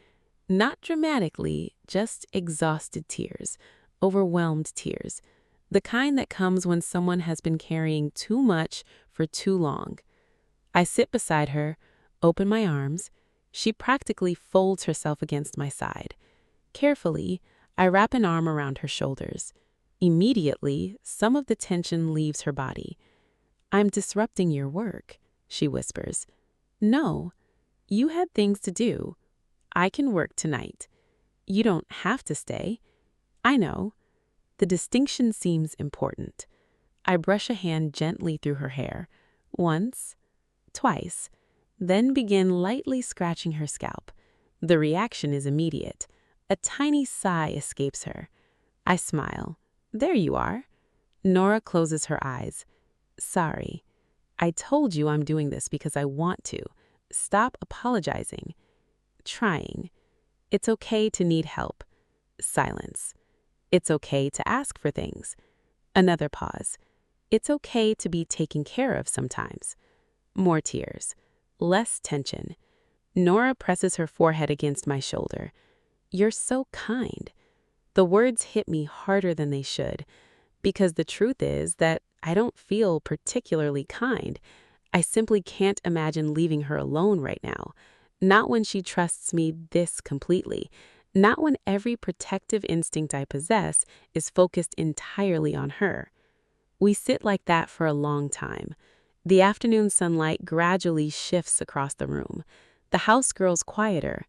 Not dramatically, just exhausted tears. Overwhelmed tears. The kind that comes when someone has been carrying too much for too long. I sit beside her, open my arms. She practically folds herself against my side. Carefully, I wrap an arm around her shoulders. Immediately, some of the tension leaves her body. I'm disrupting your work, she whispers. No, you had things to do. I can work tonight. You don't have to stay. I know. The distinction seems important. I brush a hand gently through her hair. Once, twice, then begin lightly scratching her scalp. The reaction is immediate. A tiny sigh escapes her. I smile. There you are. Nora closes her eyes. Sorry. I told you I'm doing this because I want to. Stop apologizing. Trying. It's okay to need help. Silence. It's okay to ask for things. Another pause. It's okay to be taken care of sometimes. More tears. Less tension. Nora presses her forehead against my shoulder. You're so kind. The words hit me harder than they should, because the truth is that I don't feel particularly kind. I simply can't imagine leaving her alone right now. Not when she trusts me this completely. Not when every protective instinct I possess is focused entirely on her. We sit like that for a long time. The afternoon sunlight gradually shifts across the room. The house grows quieter.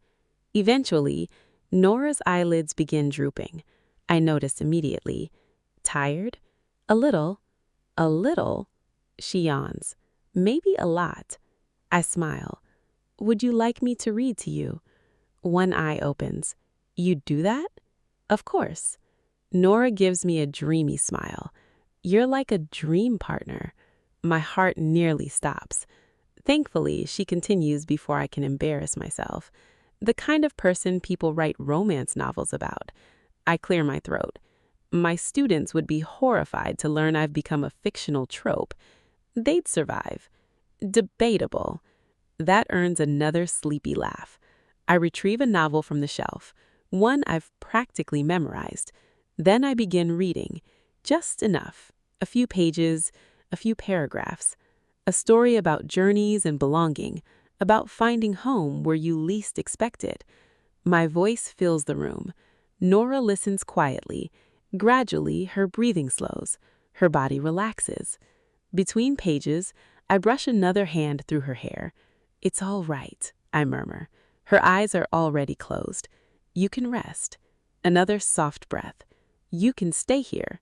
Eventually, Nora's eyelids begin drooping. I notice immediately. Tired? A little. A little? She yawns. Maybe a lot. I smile. Would you like me to read to you? One eye opens. You'd do that? Of course. Nora gives me a dreamy smile. You're like a dream partner. My heart nearly stops. Thankfully, she continues before I can embarrass myself. The kind of person people write romance novels about. I clear my throat. My students would be horrified to learn I've become a fictional trope. They'd survive. Debatable. That earns another sleepy laugh. I retrieve a novel from the shelf, one I've practically memorized. Then I begin reading. Just enough. A few pages, a few paragraphs. A story about journeys and belonging, about finding home where you least expect it. My voice fills the room. Nora listens quietly. Gradually, her breathing slows. Her body relaxes. Between pages, I brush another hand through her hair. It's all right, I murmur. Her eyes are already closed. You can rest. Another soft breath. You can stay here.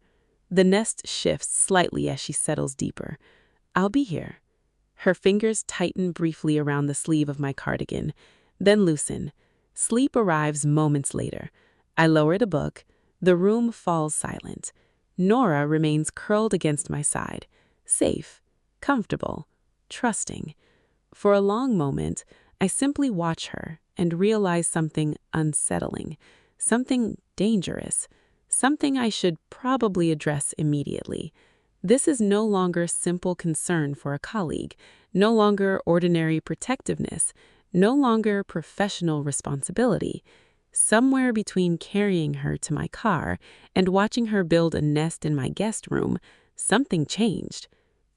The nest shifts slightly as she settles deeper. I'll be here. Her fingers tighten briefly around the sleeve of my cardigan, then loosen. Sleep arrives moments later. I lower the book. The room falls silent. Nora remains curled against my side, safe, comfortable, trusting. For a long moment, I simply watch her and realize something unsettling, something dangerous, something I should probably address immediately. This is no longer simple concern for a colleague, no longer ordinary protectiveness, no longer professional responsibility. Somewhere between carrying her to my car and watching her build a nest in my guest room, something changed.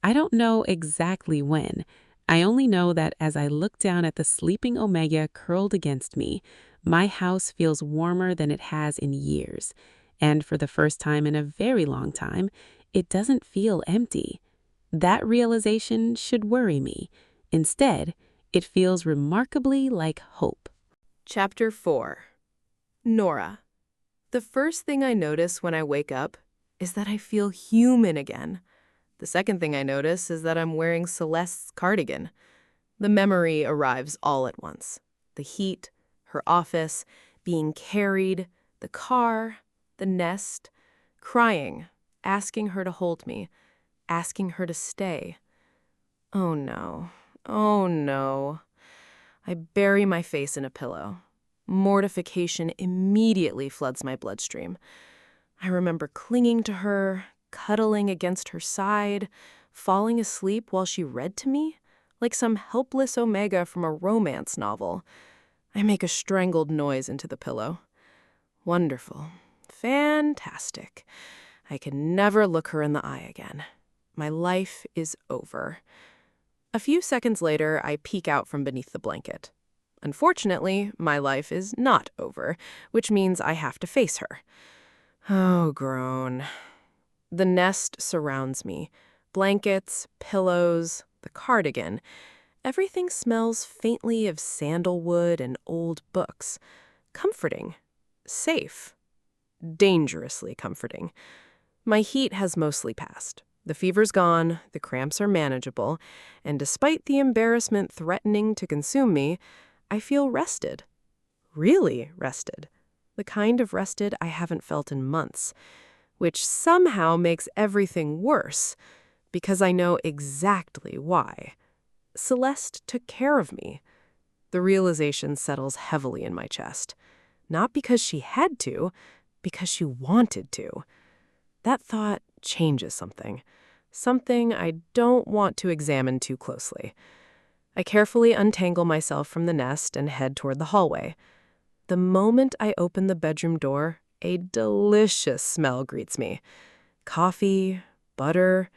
I don't know exactly when. I only know that as I look down at the sleeping Omega curled against me, my house feels warmer than it has in years. And for the first time in a very long time, it doesn't feel empty. That realization should worry me. Instead, it feels remarkably like hope. Chapter 4. Nora. The first thing I notice when I wake up is that I feel human again. The second thing I notice is that I'm wearing Celeste's cardigan. The memory arrives all at once. The heat, her office, being carried, the car, the nest, crying, asking her to hold me, asking her to stay. Oh no, oh no. I bury my face in a pillow. Mortification immediately floods my bloodstream. I remember clinging to her, cuddling against her side, falling asleep while she read to me, like some helpless Omega from a romance novel. I make a strangled noise into the pillow. Wonderful. Fantastic. I can never look her in the eye again. My life is over. A few seconds later, I peek out from beneath the blanket. Unfortunately, my life is not over, which means I have to face her. Oh, groan. The nest surrounds me. Blankets, pillows, the cardigan. Everything smells faintly of sandalwood and old books. Comforting. Safe. Dangerously comforting. My heat has mostly passed. The fever's gone, the cramps are manageable, and despite the embarrassment threatening to consume me, I feel rested. Really rested. The kind of rested I haven't felt in months, which somehow makes everything worse, because I know exactly why. Celeste took care of me. The realization settles heavily in my chest. Not because she had to, because she wanted to. That thought changes something. Something I don't want to examine too closely. I carefully untangle myself from the nest and head toward the hallway. The moment I open the bedroom door, a delicious smell greets me. Coffee, butter,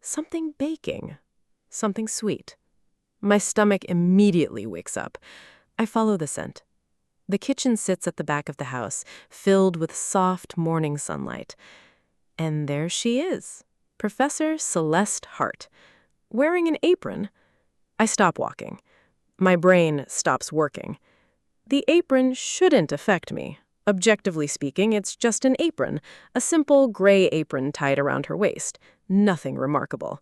something baking, something sweet. My stomach immediately wakes up. I follow the scent. The kitchen sits at the back of the house, filled with soft morning sunlight. And there she is, Professor Celeste Hart, wearing an apron. I stop walking. My brain stops working. The apron shouldn't affect me. Objectively speaking, it's just an apron, a simple gray apron tied around her waist. Nothing remarkable.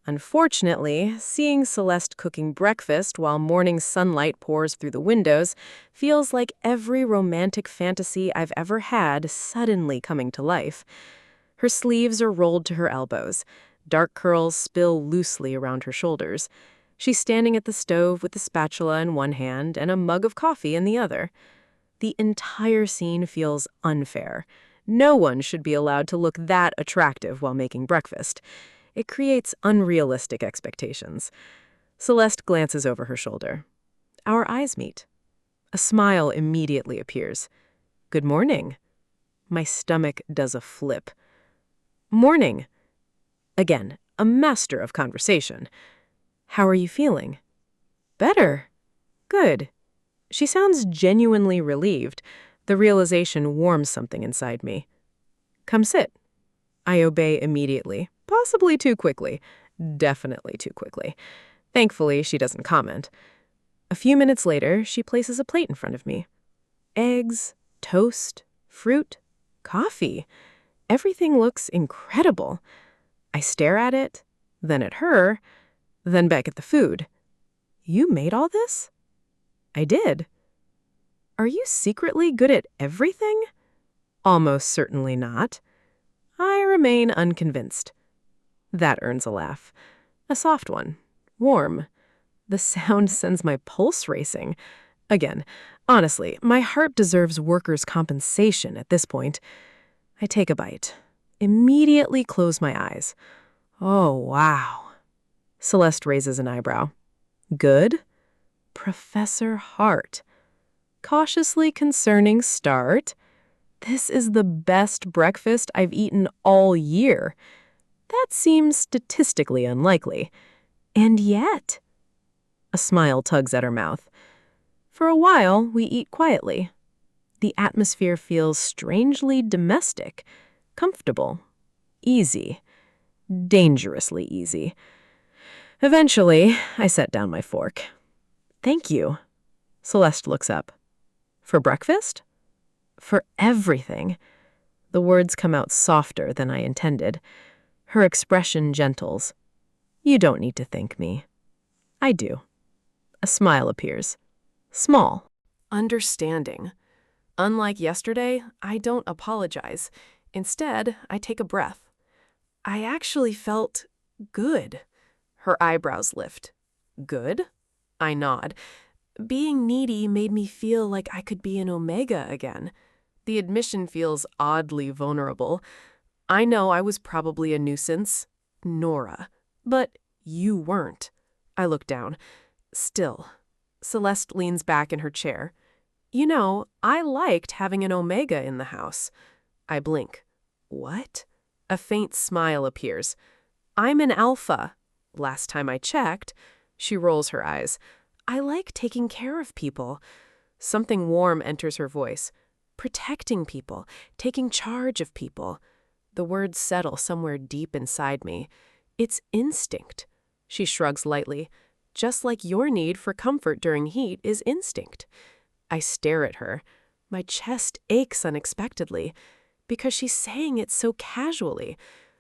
Unfortunately, seeing Celeste cooking breakfast while morning sunlight pours through the windows feels like every romantic fantasy I've ever had suddenly coming to life. Her sleeves are rolled to her elbows. Dark curls spill loosely around her shoulders. She's standing at the stove with a spatula in one hand and a mug of coffee in the other. The entire scene feels unfair. No one should be allowed to look that attractive while making breakfast. It creates unrealistic expectations. Celeste glances over her shoulder. Our eyes meet. A smile immediately appears. Good morning. My stomach does a flip. Morning. Again, a master of conversation. How are you feeling? Better. Good. She sounds genuinely relieved. The realization warms something inside me. Come sit. I obey immediately, possibly too quickly. Definitely too quickly. Thankfully, she doesn't comment. A few minutes later, she places a plate in front of me. Eggs, toast, fruit, coffee. Everything looks incredible. I stare at it, then at her, then back at the food. You made all this? I did. Are you secretly good at everything? Almost certainly not. I remain unconvinced. That earns a laugh. A soft one. Warm. The sound sends my pulse racing. Again, honestly, my heart deserves workers' compensation at this point. I take a bite. Immediately close my eyes. Oh, wow. Celeste raises an eyebrow. Good? Professor Hart. Cautiously concerning start. This is the best breakfast I've eaten all year. That seems statistically unlikely. And yet... A smile tugs at her mouth. For a while, we eat quietly. The atmosphere feels strangely domestic, comfortable, easy, dangerously easy. Eventually, I set down my fork. Thank you. Celeste looks up. For breakfast? For everything. The words come out softer than I intended. Her expression gentles. You don't need to thank me. I do. A smile appears. Small. Understanding. Unlike yesterday, I don't apologize. Instead, I take a breath. I actually felt good. Her eyebrows lift. Good? I nod. Being needy made me feel like I could be an Omega again. The admission feels oddly vulnerable. I know I was probably a nuisance, Nora, but you weren't. I look down. Still. Celeste leans back in her chair. You know, I liked having an Omega in the house. I blink. What? A faint smile appears. I'm an alpha. Last time I checked. She rolls her eyes. I like taking care of people. Something warm enters her voice. Protecting people, taking charge of people. The words settle somewhere deep inside me. It's instinct. She shrugs lightly. Just like your need for comfort during heat is instinct. I stare at her. My chest aches unexpectedly because she's saying it so casually,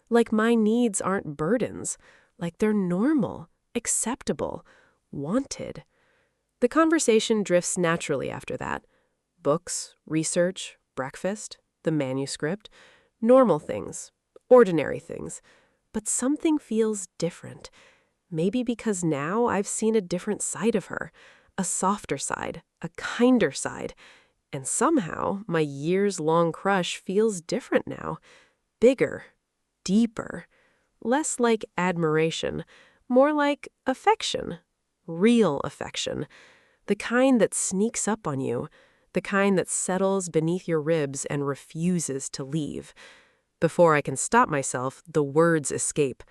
like my needs aren't burdens, like they're normal, acceptable, wanted. The conversation drifts naturally after that. Books, research, breakfast, the manuscript, normal things, ordinary things. But something feels different. Maybe because now I've seen a different side of her, a softer side, a kinder side. And somehow my years-long crush feels different now. Bigger, deeper, less like admiration, more like affection. Real affection. The kind that sneaks up on you, the kind that settles beneath your ribs and refuses to leave. Before I can stop myself, the words escape.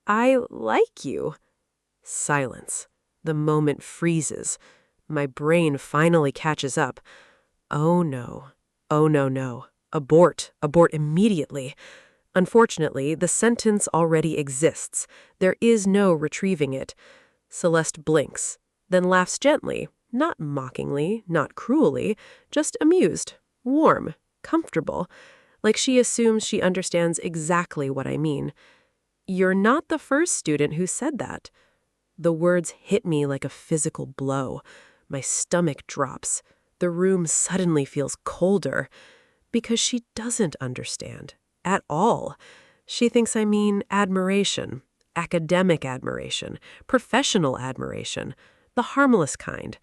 I like you. Silence. The moment freezes. My brain finally catches up. Oh no. Oh no, no. Abort. Abort immediately. Unfortunately, the sentence already exists. There is no retrieving it. Celeste blinks, then laughs gently, not mockingly, not cruelly, just amused, warm, comfortable, like she assumes she understands exactly what I mean. You're not the first student who said that. The words hit me like a physical blow. My stomach drops. The room suddenly feels colder. Because she doesn't understand. At all. She thinks I mean admiration. Academic admiration. Professional admiration. The harmless kind.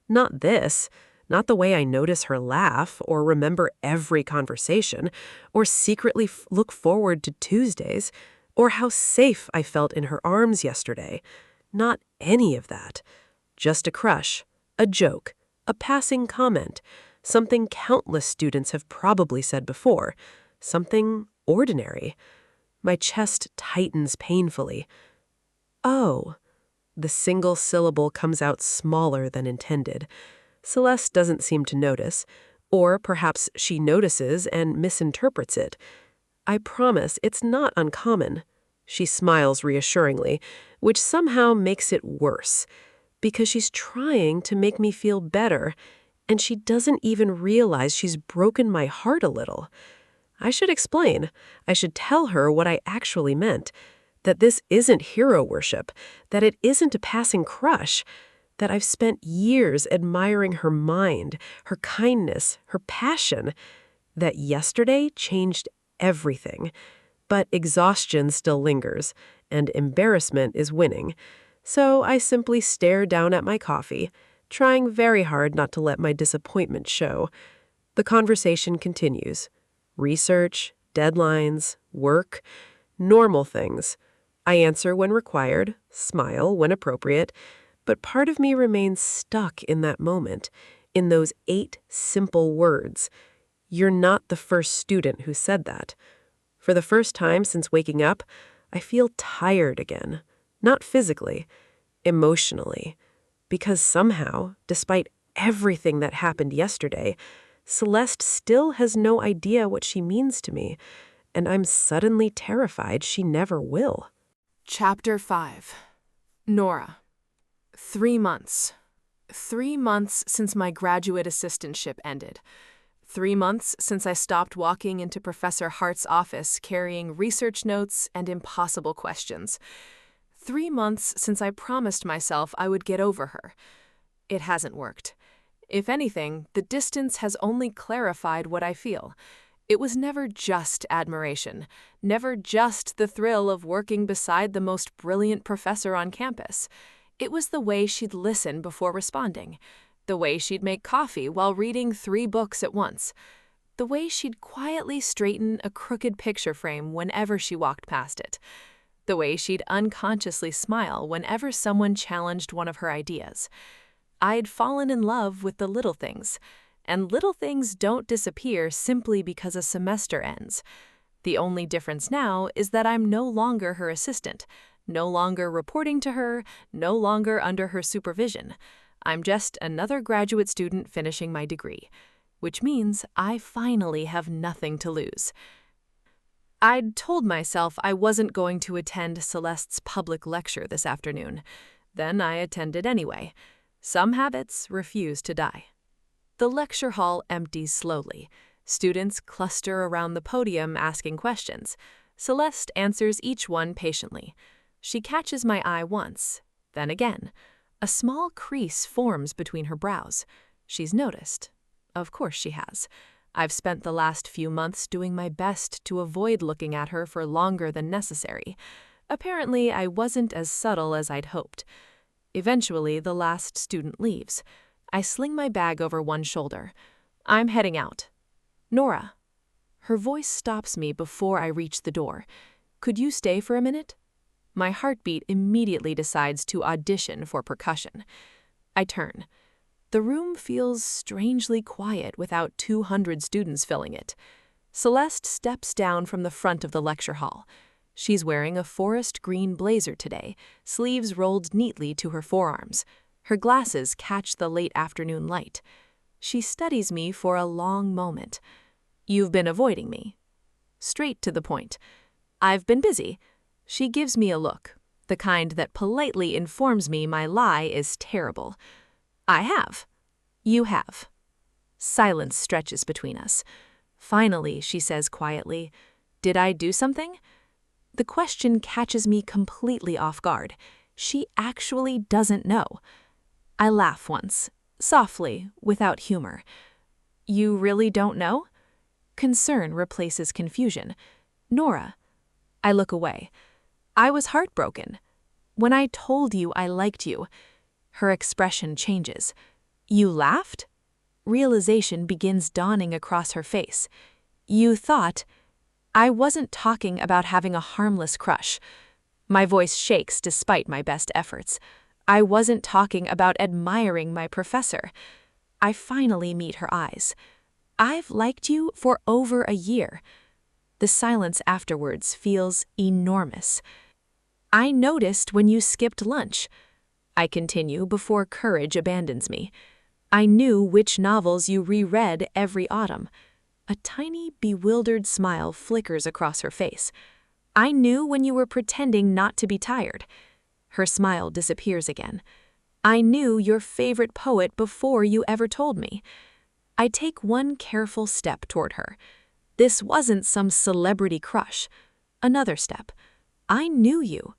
Not this. Not the way I notice her laugh, or remember every conversation, or secretly look forward to Tuesdays, or how safe I felt in her arms yesterday. Not any of that. Just a crush, a joke, a passing comment, something countless students have probably said before, something ordinary. My chest tightens painfully. Oh. The single syllable comes out smaller than intended. Celeste doesn't seem to notice, or perhaps she notices and misinterprets it. I promise it's not uncommon. She smiles reassuringly, which somehow makes it worse. because she's trying to make me feel better, and she doesn't even realize she's broken my heart a little. I should explain. I should tell her what I actually meant, that this isn't hero worship, that it isn't a passing crush, that I've spent years admiring her mind, her kindness, her passion, that yesterday changed everything. But exhaustion still lingers, and embarrassment is winning. So I simply stare down at my coffee, trying very hard not to let my disappointment show. The conversation continues. Research, deadlines, work, normal things. I answer when required, smile when appropriate, but part of me remains stuck in that moment, in those 8 simple words. You're not the first student who said that. For the first time since waking up, I feel tired again. Not physically, emotionally. Because somehow, despite everything that happened yesterday, Celeste still has no idea what she means to me, and I'm suddenly terrified she never will. Chapter 5. Nora. 3 months. 3 months since my graduate assistantship ended. 3 months since I stopped walking into Professor Hart's office carrying research notes and impossible questions. 3 months since I promised myself I would get over her. It hasn't worked. If anything, the distance has only clarified what I feel. It was never just admiration, never just the thrill of working beside the most brilliant professor on campus. It was the way she'd listen before responding, the way she'd make coffee while reading 3 books at once, the way she'd quietly straighten a crooked picture frame whenever she walked past it, the way she'd unconsciously smile whenever someone challenged one of her ideas. I'd fallen in love with the little things, and little things don't disappear simply because a semester ends. The only difference now is that I'm no longer her assistant, no longer reporting to her, no longer under her supervision. I'm just another graduate student finishing my degree, which means I finally have nothing to lose. I'd told myself I wasn't going to attend Celeste's public lecture this afternoon. Then I attended anyway. Some habits refuse to die. The lecture hall empties slowly. Students cluster around the podium asking questions. Celeste answers each one patiently. She catches my eye once, then again. A small crease forms between her brows. She's noticed. Of course she has. I've spent the last few months doing my best to avoid looking at her for longer than necessary. Apparently, I wasn't as subtle as I'd hoped. Eventually, the last student leaves. I sling my bag over one shoulder. I'm heading out. Nora. Her voice stops me before I reach the door. Could you stay for a minute? My heartbeat immediately decides to audition for percussion. I turn. The room feels strangely quiet without 200 students filling it. Celeste steps down from the front of the lecture hall. She's wearing a forest green blazer today, sleeves rolled neatly to her forearms. Her glasses catch the late afternoon light. She studies me for a long moment. You've been avoiding me. Straight to the point. I've been busy. She gives me a look, the kind that politely informs me my lie is terrible. I have. You have. Silence stretches between us. Finally, she says quietly, "Did I do something?" The question catches me completely off guard. She actually doesn't know. I laugh once, softly, without humor. You really don't know? Concern replaces confusion. Nora. I look away. I was heartbroken. When I told you I liked you, her expression changes. You laughed? Realization begins dawning across her face. You thought, I wasn't talking about having a harmless crush. My voice shakes despite my best efforts. I wasn't talking about admiring my professor. I finally meet her eyes. I've liked you for over a year. The silence afterwards feels enormous. I noticed when you skipped lunch. I continue before courage abandons me. I knew which novels you reread every autumn. A tiny, bewildered smile flickers across her face. I knew when you were pretending not to be tired. Her smile disappears again. I knew your favorite poet before you ever told me. I take one careful step toward her. This wasn't some celebrity crush. Another step. I knew you.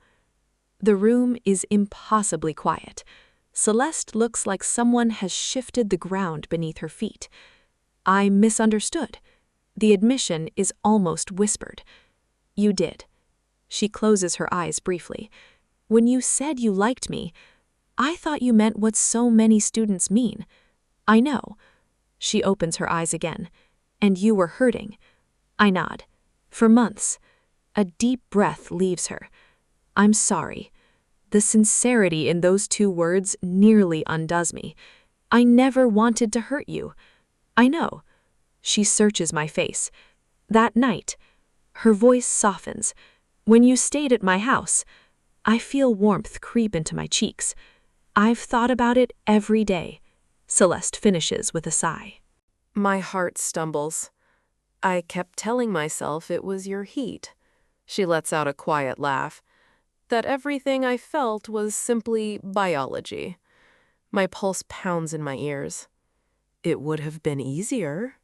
The room is impossibly quiet. Celeste looks like someone has shifted the ground beneath her feet. I misunderstood. The admission is almost whispered. You did. She closes her eyes briefly. When you said you liked me, I thought you meant what so many students mean. I know. She opens her eyes again. And you were hurting. I nod. For months. A deep breath leaves her. I'm sorry. The sincerity in those two words nearly undoes me. I never wanted to hurt you. I know. She searches my face. That night, her voice softens. When you stayed at my house, I feel warmth creep into my cheeks. I've thought about it every day. Celeste finishes with a sigh. My heart stumbles. I kept telling myself it was your heat. She lets out a quiet laugh. That everything I felt was simply biology. My pulse pounds in my ears. It would have been easier.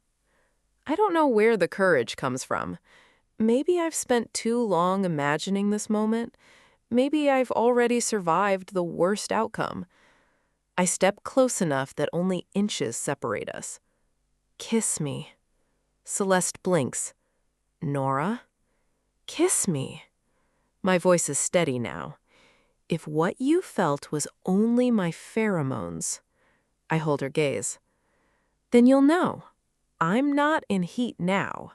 I don't know where the courage comes from. Maybe I've spent too long imagining this moment. Maybe I've already survived the worst outcome. I step close enough that only inches separate us. Kiss me. Celeste blinks. Nora? Kiss me. My voice is steady now. If what you felt was only my pheromones, I hold her gaze, then you'll know. I'm not in heat now.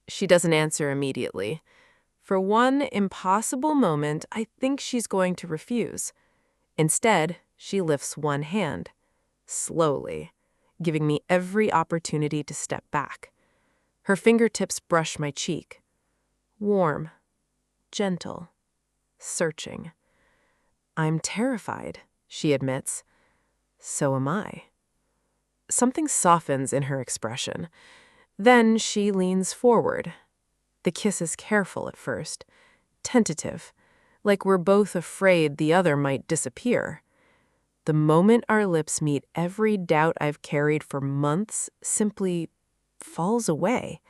She doesn't answer immediately. For one impossible moment, I think she's going to refuse. Instead, she lifts one hand, slowly, giving me every opportunity to step back. Her fingertips brush my cheek. Warm, gentle, searching. I'm terrified, she admits. So am I. Something softens in her expression. Then she leans forward. The kiss is careful at first, tentative, like we're both afraid the other might disappear. The moment our lips meet, every doubt I've carried for months simply falls away.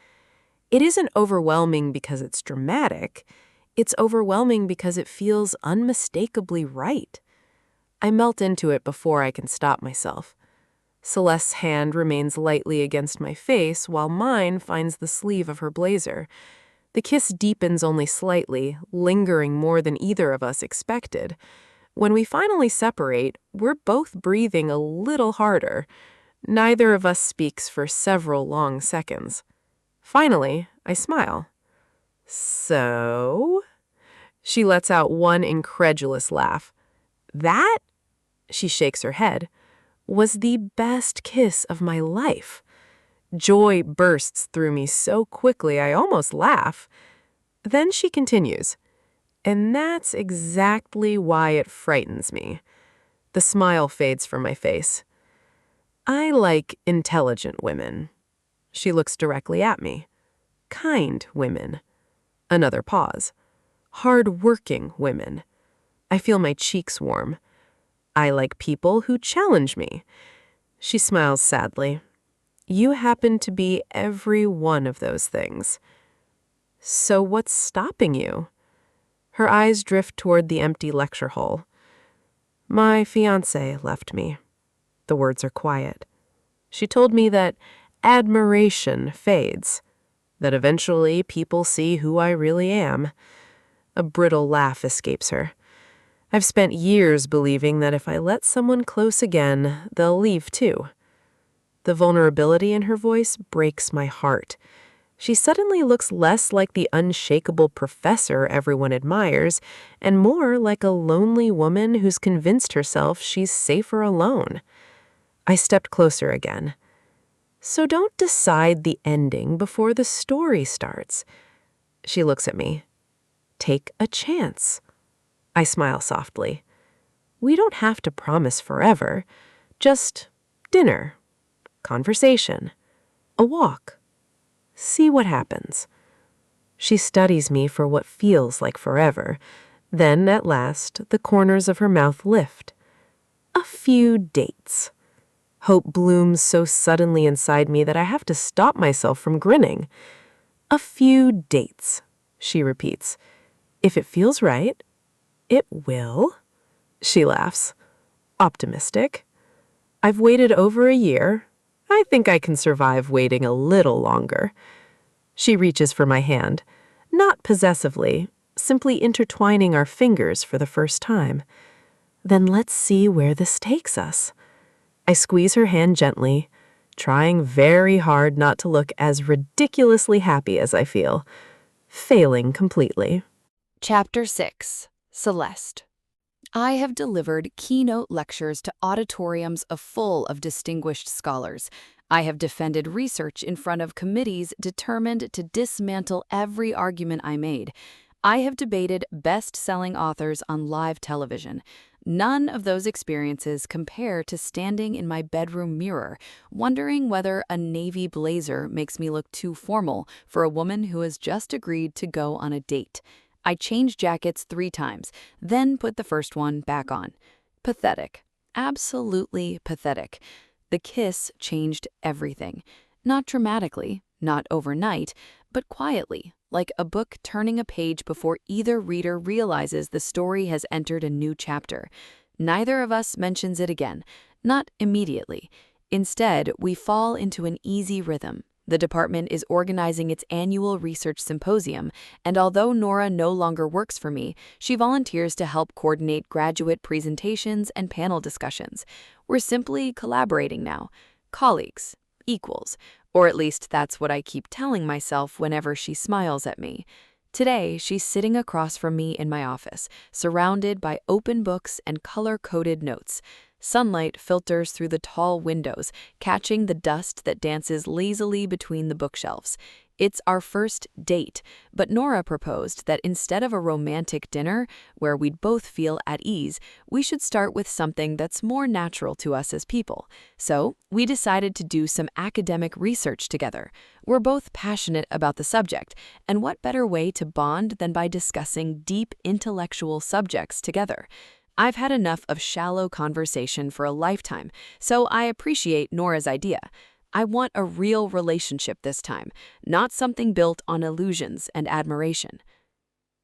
It isn't overwhelming because it's dramatic. It's overwhelming because it feels unmistakably right. I melt into it before I can stop myself. Celeste's hand remains lightly against my face while mine finds the sleeve of her blazer. The kiss deepens only slightly, lingering more than either of us expected. When we finally separate, we're both breathing a little harder. Neither of us speaks for several long seconds. Finally, I smile. So? She lets out one incredulous laugh. That, she shakes her head, was the best kiss of my life. Joy bursts through me so quickly I almost laugh. Then she continues, and that's exactly why it frightens me. The smile fades from my face. I like intelligent women. She looks directly at me. Kind women. Another pause. Hard-working women. I feel my cheeks warm. I like people who challenge me. She smiles sadly. You happen to be every one of those things. So what's stopping you? Her eyes drift toward the empty lecture hall. My fiancé left me. The words are quiet. She told me that admiration fades, that eventually people see who I really am. A brittle laugh escapes her. I've spent years believing that if I let someone close again, they'll leave too. The vulnerability in her voice breaks my heart. She suddenly looks less like the unshakable professor everyone admires, and more like a lonely woman who's convinced herself she's safer alone. I stepped closer again. So don't decide the ending before the story starts. She looks at me. Take a chance. I smile softly. We don't have to promise forever. Just dinner, conversation, a walk. See what happens. She studies me for what feels like forever. Then, at last, the corners of her mouth lift. A few dates. Hope blooms so suddenly inside me that I have to stop myself from grinning. A few dates, she repeats. If it feels right, it will. She laughs. Optimistic. I've waited over a year. I think I can survive waiting a little longer. She reaches for my hand, not possessively, simply intertwining our fingers for the first time. Then let's see where this takes us. I squeeze her hand gently, trying very hard not to look as ridiculously happy as I feel, failing completely. Chapter 6. Celeste. I have delivered keynote lectures to auditoriums full of distinguished scholars. I have defended research in front of committees determined to dismantle every argument I made. I have debated best-selling authors on live television. None of those experiences compare to standing in my bedroom mirror, wondering whether a navy blazer makes me look too formal for a woman who has just agreed to go on a date. I changed jackets 3 times, then put the first one back on. Pathetic. Absolutely pathetic. The kiss changed everything. Not dramatically, not overnight, but quietly, like a book turning a page before either reader realizes the story has entered a new chapter. Neither of us mentions it again, not immediately. Instead, we fall into an easy rhythm. The department is organizing its annual research symposium, and although Nora no longer works for me, she volunteers to help coordinate graduate presentations and panel discussions. We're simply collaborating now. Colleagues. Equals. Or at least that's what I keep telling myself whenever she smiles at me. Today, she's sitting across from me in my office, surrounded by open books and color-coded notes. Sunlight filters through the tall windows, catching the dust that dances lazily between the bookshelves. It's our first date, but Nora proposed that instead of a romantic dinner, where we'd both feel at ease, we should start with something that's more natural to us as people. So, we decided to do some academic research together. We're both passionate about the subject, and what better way to bond than by discussing deep intellectual subjects together? I've had enough of shallow conversation for a lifetime, so I appreciate Nora's idea. I want a real relationship this time, not something built on illusions and admiration.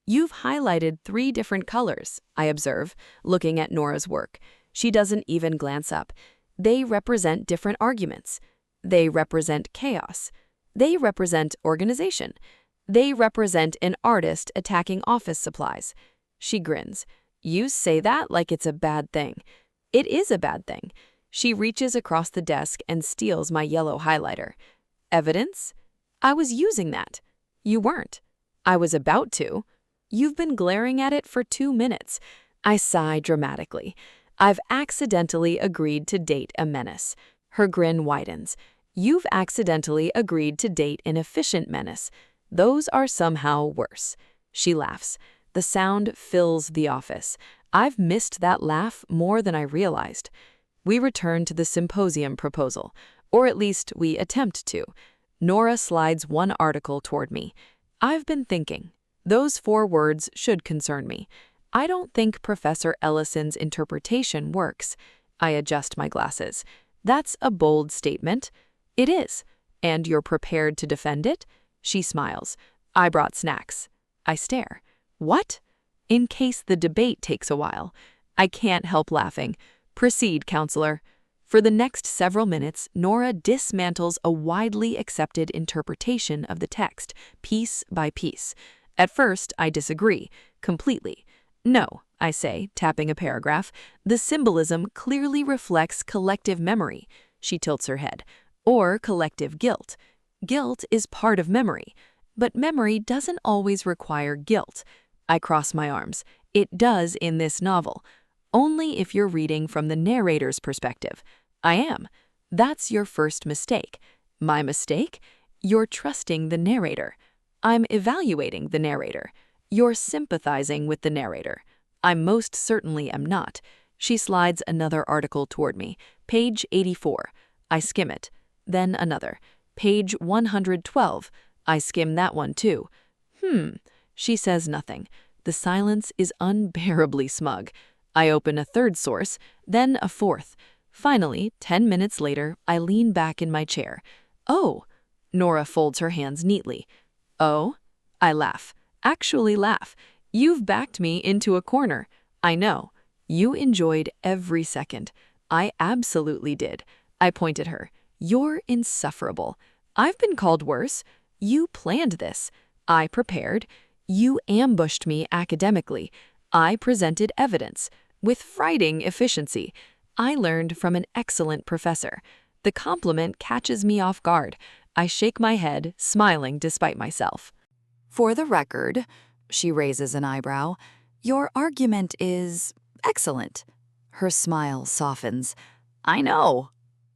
You've highlighted 3 different colors, I observe, looking at Nora's work. She doesn't even glance up. They represent different arguments. They represent chaos. They represent organization. They represent an artist attacking office supplies. She grins. You say that like it's a bad thing. It is a bad thing. She reaches across the desk and steals my yellow highlighter. Evidence? I was using that. You weren't. I was about to. You've been glaring at it for 2 minutes. I sigh dramatically. I've accidentally agreed to date a menace. Her grin widens. You've accidentally agreed to date an efficient menace. Those are somehow worse. She laughs. The sound fills the office. I've missed that laugh more than I realized. We return to the symposium proposal, or at least we attempt to. Nora slides one article toward me. I've been thinking. Those 4 words should concern me. I don't think Professor Ellison's interpretation works. I adjust my glasses. That's a bold statement. It is. And you're prepared to defend it? She smiles. I brought snacks. I stare. What? In case the debate takes a while. I can't help laughing. Proceed, counselor. For the next several minutes, Nora dismantles a widely accepted interpretation of the text, piece by piece. At first, I disagree, completely. No, I say, tapping a paragraph, the symbolism clearly reflects collective memory. She tilts her head. Or collective guilt. Guilt is part of memory. But memory doesn't always require guilt. I cross my arms. It does in this novel. Only if you're reading from the narrator's perspective. I am. That's your first mistake. My mistake? You're trusting the narrator. I'm evaluating the narrator. You're sympathizing with the narrator. I most certainly am not. She slides another article toward me. Page 84. I skim it. Then another. Page 112. I skim that one too. She says nothing. The silence is unbearably smug. I open a third source, then a fourth. Finally, 10 minutes later, I lean back in my chair. Oh, Nora folds her hands neatly. Oh? I laugh. Actually laugh. You've backed me into a corner. I know. You enjoyed every second. I absolutely did. I point at her. You're insufferable. I've been called worse. You planned this. I prepared. You ambushed me academically. I presented evidence. With frightening efficiency. I learned from an excellent professor. The compliment catches me off guard. I shake my head, smiling despite myself. For the record, she raises an eyebrow, your argument is excellent. Her smile softens. I know.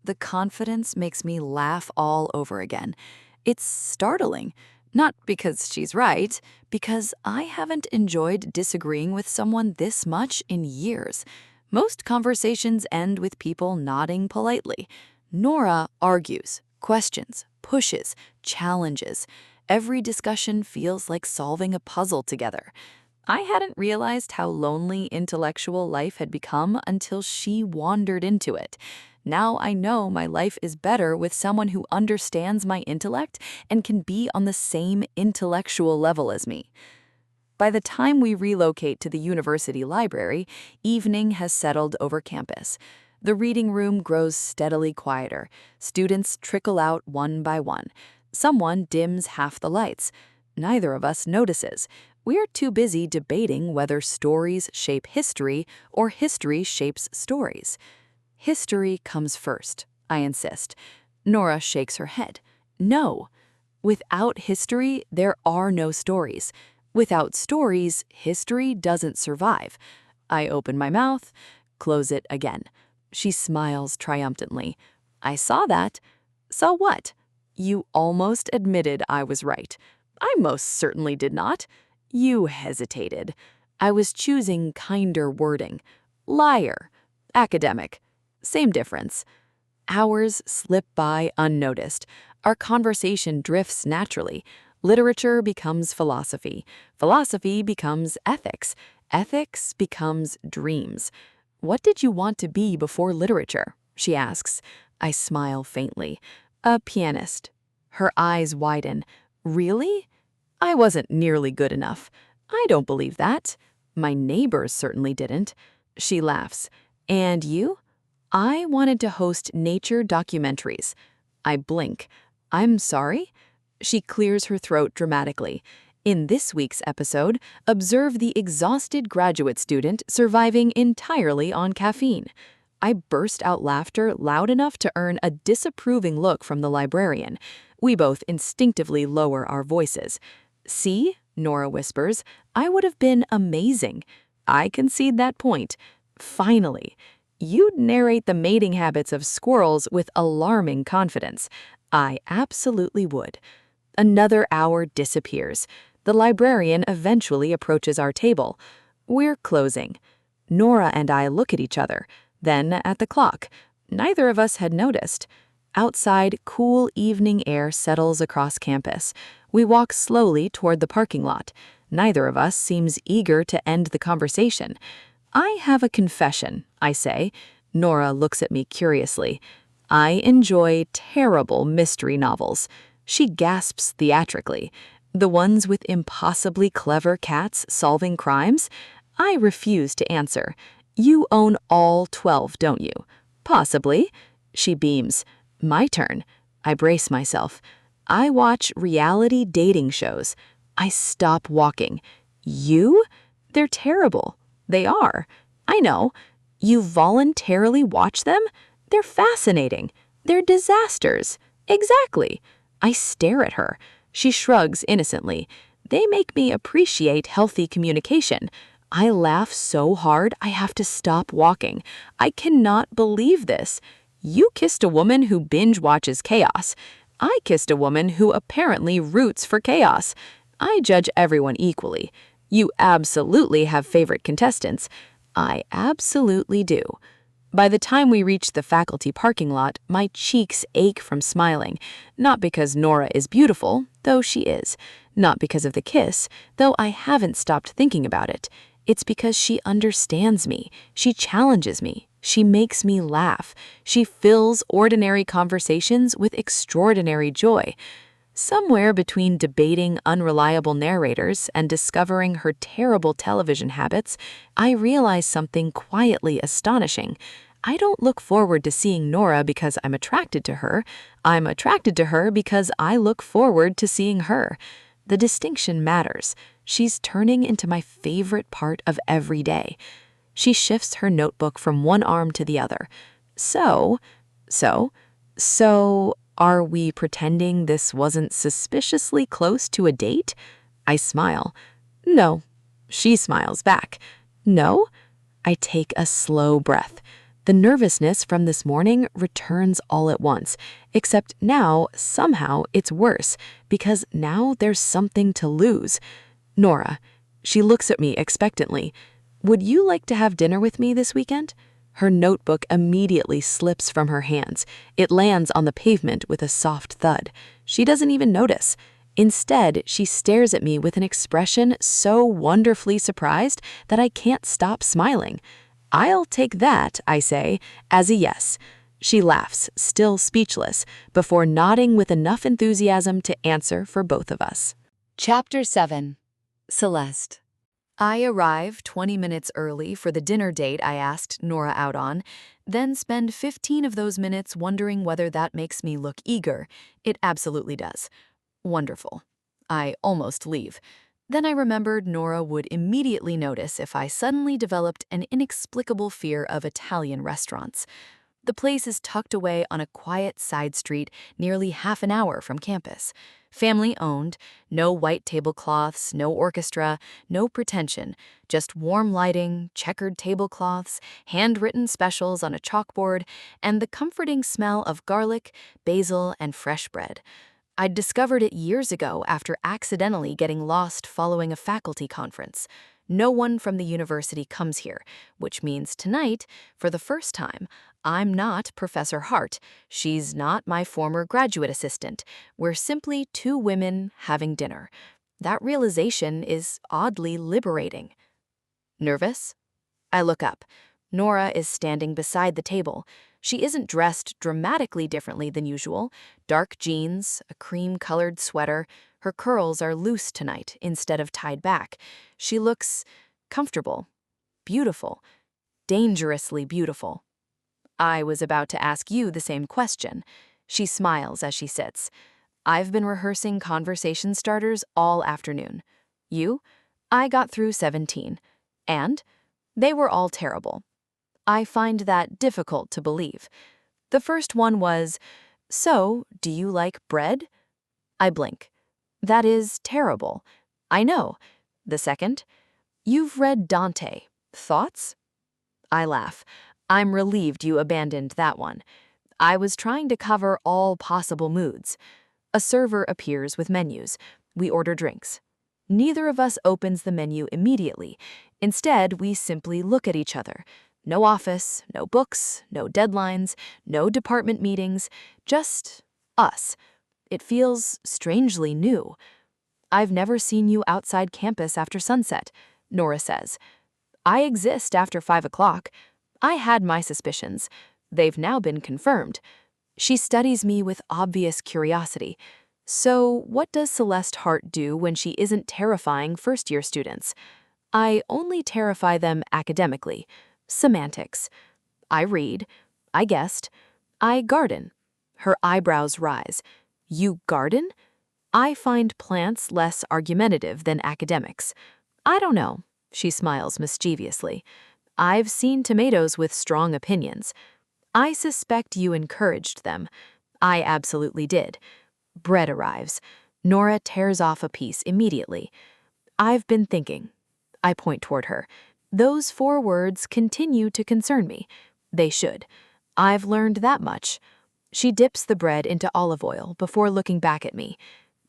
The confidence makes me laugh all over again. It's startling. Not because she's right, because I haven't enjoyed disagreeing with someone this much in years. Most conversations end with people nodding politely. Nora argues, questions, pushes, challenges. Every discussion feels like solving a puzzle together. I hadn't realized how lonely intellectual life had become until she wandered into it. Now I know my life is better with someone who understands my intellect and can be on the same intellectual level as me. By the time we relocate to the university library, evening has settled over campus. The reading room grows steadily quieter. Students trickle out one by one. Someone dims half the lights. Neither of us notices. We're too busy debating whether stories shape history or history shapes stories. History comes first, I insist. Nora shakes her head. No. Without history, there are no stories. Without stories, history doesn't survive. I open my mouth, close it again. She smiles triumphantly. I saw that. Saw what? You almost admitted I was right. I most certainly did not. You hesitated. I was choosing kinder wording. Liar. Academic. Same difference. Hours slip by unnoticed. Our conversation drifts naturally. Literature becomes philosophy. Philosophy becomes ethics. Ethics becomes dreams. What did you want to be before literature? She asks. I smile faintly. A pianist. Her eyes widen. Really? I wasn't nearly good enough. I don't believe that. My neighbors certainly didn't. She laughs. And you? I wanted to host nature documentaries. I blink. I'm sorry? She clears her throat dramatically. In this week's episode, observe the exhausted graduate student surviving entirely on caffeine. I burst out laughter loud enough to earn a disapproving look from the librarian. We both instinctively lower our voices. See, Nora whispers, I would have been amazing. I concede that point. Finally. You'd narrate the mating habits of squirrels with alarming confidence. I absolutely would. Another hour disappears. The librarian eventually approaches our table. We're closing. Nora and I look at each other, then at the clock. Neither of us had noticed. Outside, cool evening air settles across campus. We walk slowly toward the parking lot. Neither of us seems eager to end the conversation. I have a confession, I say. Nora looks at me curiously. I enjoy terrible mystery novels. She gasps theatrically. The ones with impossibly clever cats solving crimes? I refuse to answer. You own all 12, don't you? Possibly. She beams. My turn. I brace myself. I watch reality dating shows. I stop walking. You? They're terrible. They are. I know. You voluntarily watch them? They're fascinating. They're disasters. Exactly. I stare at her. She shrugs innocently. They make me appreciate healthy communication. I laugh so hard I have to stop walking. I cannot believe this. You kissed a woman who binge watches chaos. I kissed a woman who apparently roots for chaos. I judge everyone equally. You absolutely have favorite contestants. I absolutely do. By the time we reach the faculty parking lot, my cheeks ache from smiling. Not because Nora is beautiful, though she is. Not because of the kiss, though I haven't stopped thinking about it. It's because she understands me. She challenges me. She makes me laugh. She fills ordinary conversations with extraordinary joy. Somewhere between debating unreliable narrators and discovering her terrible television habits, I realize something quietly astonishing. I don't look forward to seeing Nora because I'm attracted to her. I'm attracted to her because I look forward to seeing her. The distinction matters. She's turning into my favorite part of every day. She shifts her notebook from one arm to the other. So, are we pretending this wasn't suspiciously close to a date? I smile. No. She smiles back. No? I take a slow breath. The nervousness from this morning returns all at once, except now, somehow, it's worse, because now there's something to lose. Nora. She looks at me expectantly. Would you like to have dinner with me this weekend? Her notebook immediately slips from her hands. It lands on the pavement with a soft thud. She doesn't even notice. Instead, she stares at me with an expression so wonderfully surprised that I can't stop smiling. I'll take that, I say, as a yes. She laughs, still speechless, before nodding with enough enthusiasm to answer for both of us. Chapter 7. Celeste. I arrive 20 minutes early for the dinner date I asked Nora out on, then spend 15 of those minutes wondering whether that makes me look eager. It absolutely does. Wonderful. I almost leave. Then I remembered Nora would immediately notice if I suddenly developed an inexplicable fear of Italian restaurants. The place is tucked away on a quiet side street nearly half an hour from campus. Family-owned, no white tablecloths, no orchestra, no pretension, just warm lighting, checkered tablecloths, handwritten specials on a chalkboard, and the comforting smell of garlic, basil, and fresh bread. I'd discovered it years ago after accidentally getting lost following a faculty conference. No one from the university comes here, which means tonight, for the first time, I'm not Professor Hart. She's not my former graduate assistant. We're simply two women having dinner. That realization is oddly liberating. Nervous? I look up. Nora is standing beside the table. She isn't dressed dramatically differently than usual. Dark jeans, a cream-colored sweater. Her curls are loose tonight instead of tied back. She looks comfortable, beautiful, dangerously beautiful. I was about to ask you the same question. She smiles as she sits. I've been rehearsing conversation starters all afternoon. You? I got through 17. And? They were all terrible. I find that difficult to believe. The first one was, so, do you like bread? I blink. That is terrible. I know. The second, you've read Dante. Thoughts? I laugh. I'm relieved you abandoned that one. I was trying to cover all possible moods. A server appears with menus. We order drinks. Neither of us opens the menu immediately. Instead, we simply look at each other. No office, no books, no deadlines, no department meetings, just us. It feels strangely new. I've never seen you outside campus after sunset, Nora says. I exist after 5 o'clock. I had my suspicions. They've now been confirmed. She studies me with obvious curiosity. So, what does Celeste Hart do when she isn't terrifying first-year students? I only terrify them academically. Semantics. I read. I guessed. I garden. Her eyebrows rise. You garden? I find plants less argumentative than academics. I don't know. She smiles mischievously. I've seen tomatoes with strong opinions. I suspect you encouraged them. I absolutely did. Bread arrives. Nora tears off a piece immediately. I've been thinking. I point toward her. Those 4 words continue to concern me. They should. I've learned that much. She dips the bread into olive oil before looking back at me.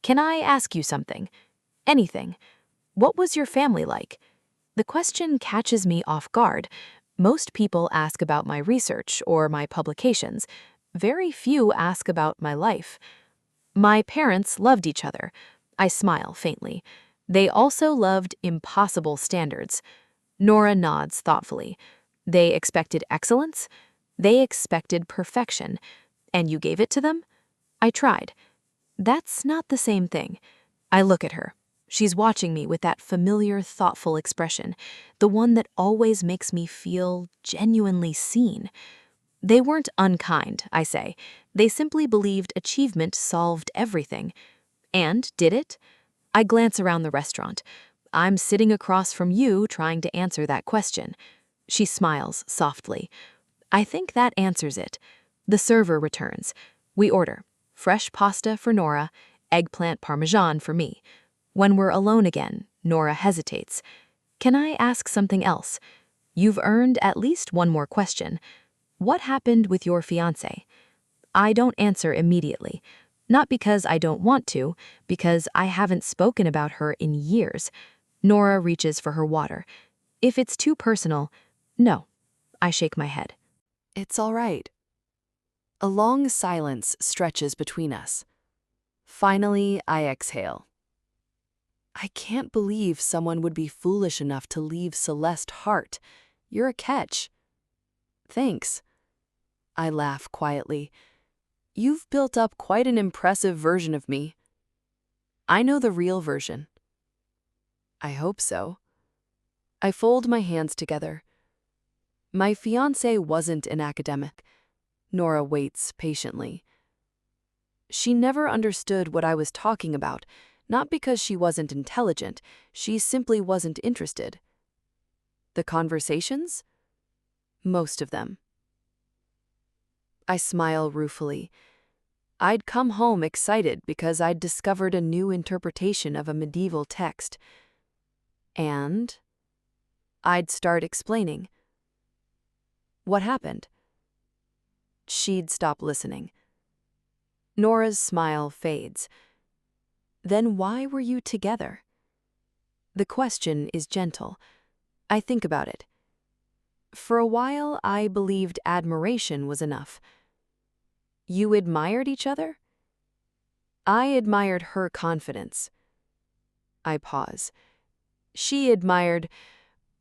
Can I ask you something? Anything. What was your family like? The question catches me off guard. Most people ask about my research or my publications. Very few ask about my life. My parents loved each other. I smile faintly. They also loved impossible standards. Nora nods thoughtfully. They expected excellence? They expected perfection. And you gave it to them? I tried. That's not the same thing. I look at her. She's watching me with that familiar, thoughtful expression, the one that always makes me feel genuinely seen. They weren't unkind, I say. They simply believed achievement solved everything. And did it? I glance around the restaurant. I'm sitting across from you trying to answer that question. She smiles softly. I think that answers it. The server returns. We order fresh pasta for Nora, eggplant parmesan for me. When we're alone again, Nora hesitates. Can I ask something else? You've earned at least one more question. What happened with your fiancé? I don't answer immediately. Not because I don't want to, because I haven't spoken about her in years. Nora reaches for her water. If it's too personal, no. I shake my head. It's all right. A long silence stretches between us. Finally, I exhale. I can't believe someone would be foolish enough to leave Celeste Hart. You're a catch. Thanks. I laugh quietly. You've built up quite an impressive version of me. I know the real version. I hope so. I fold my hands together. My fiancé wasn't an academic. Nora waits patiently. She never understood what I was talking about, not because she wasn't intelligent, she simply wasn't interested. The conversations? Most of them. I smile ruefully. I'd come home excited because I'd discovered a new interpretation of a medieval text. And I'd start explaining. What happened? She'd stop listening. Nora's smile fades. Then why were you together? The question is gentle. I think about it. For a while, I believed admiration was enough. You admired each other? I admired her confidence. I pause. She admired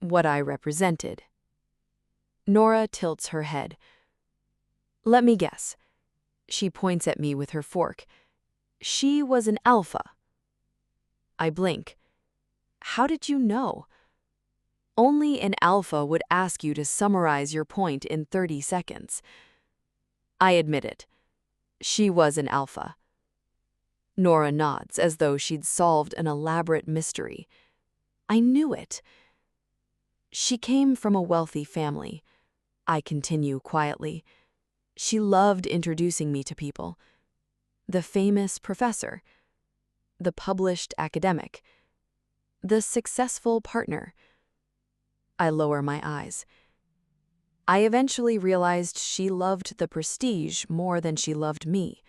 what I represented. Nora tilts her head. Let me guess. She points at me with her fork. She was an alpha. I blink. How did you know? Only an alpha would ask you to summarize your point in 30 seconds. I admit it. She was an alpha. Nora nods as though she'd solved an elaborate mystery. I knew it. She came from a wealthy family. I continue quietly. She loved introducing me to people. The famous professor. The published academic. The successful partner. I lower my eyes. I eventually realized she loved the prestige more than she loved me.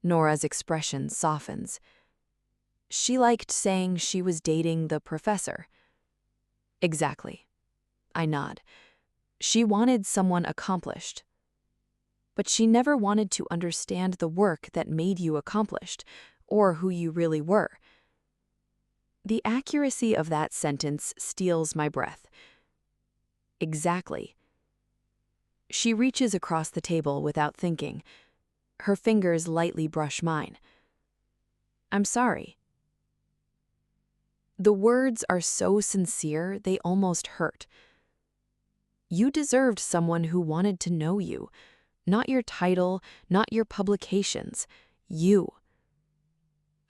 Nora's expression softens. She liked saying she was dating the professor. Exactly. I nod. She wanted someone accomplished. But she never wanted to understand the work that made you accomplished, or who you really were. The accuracy of that sentence steals my breath. Exactly. She reaches across the table without thinking. Her fingers lightly brush mine. I'm sorry. The words are so sincere, they almost hurt. You deserved someone who wanted to know you. Not your title, not your publications. You.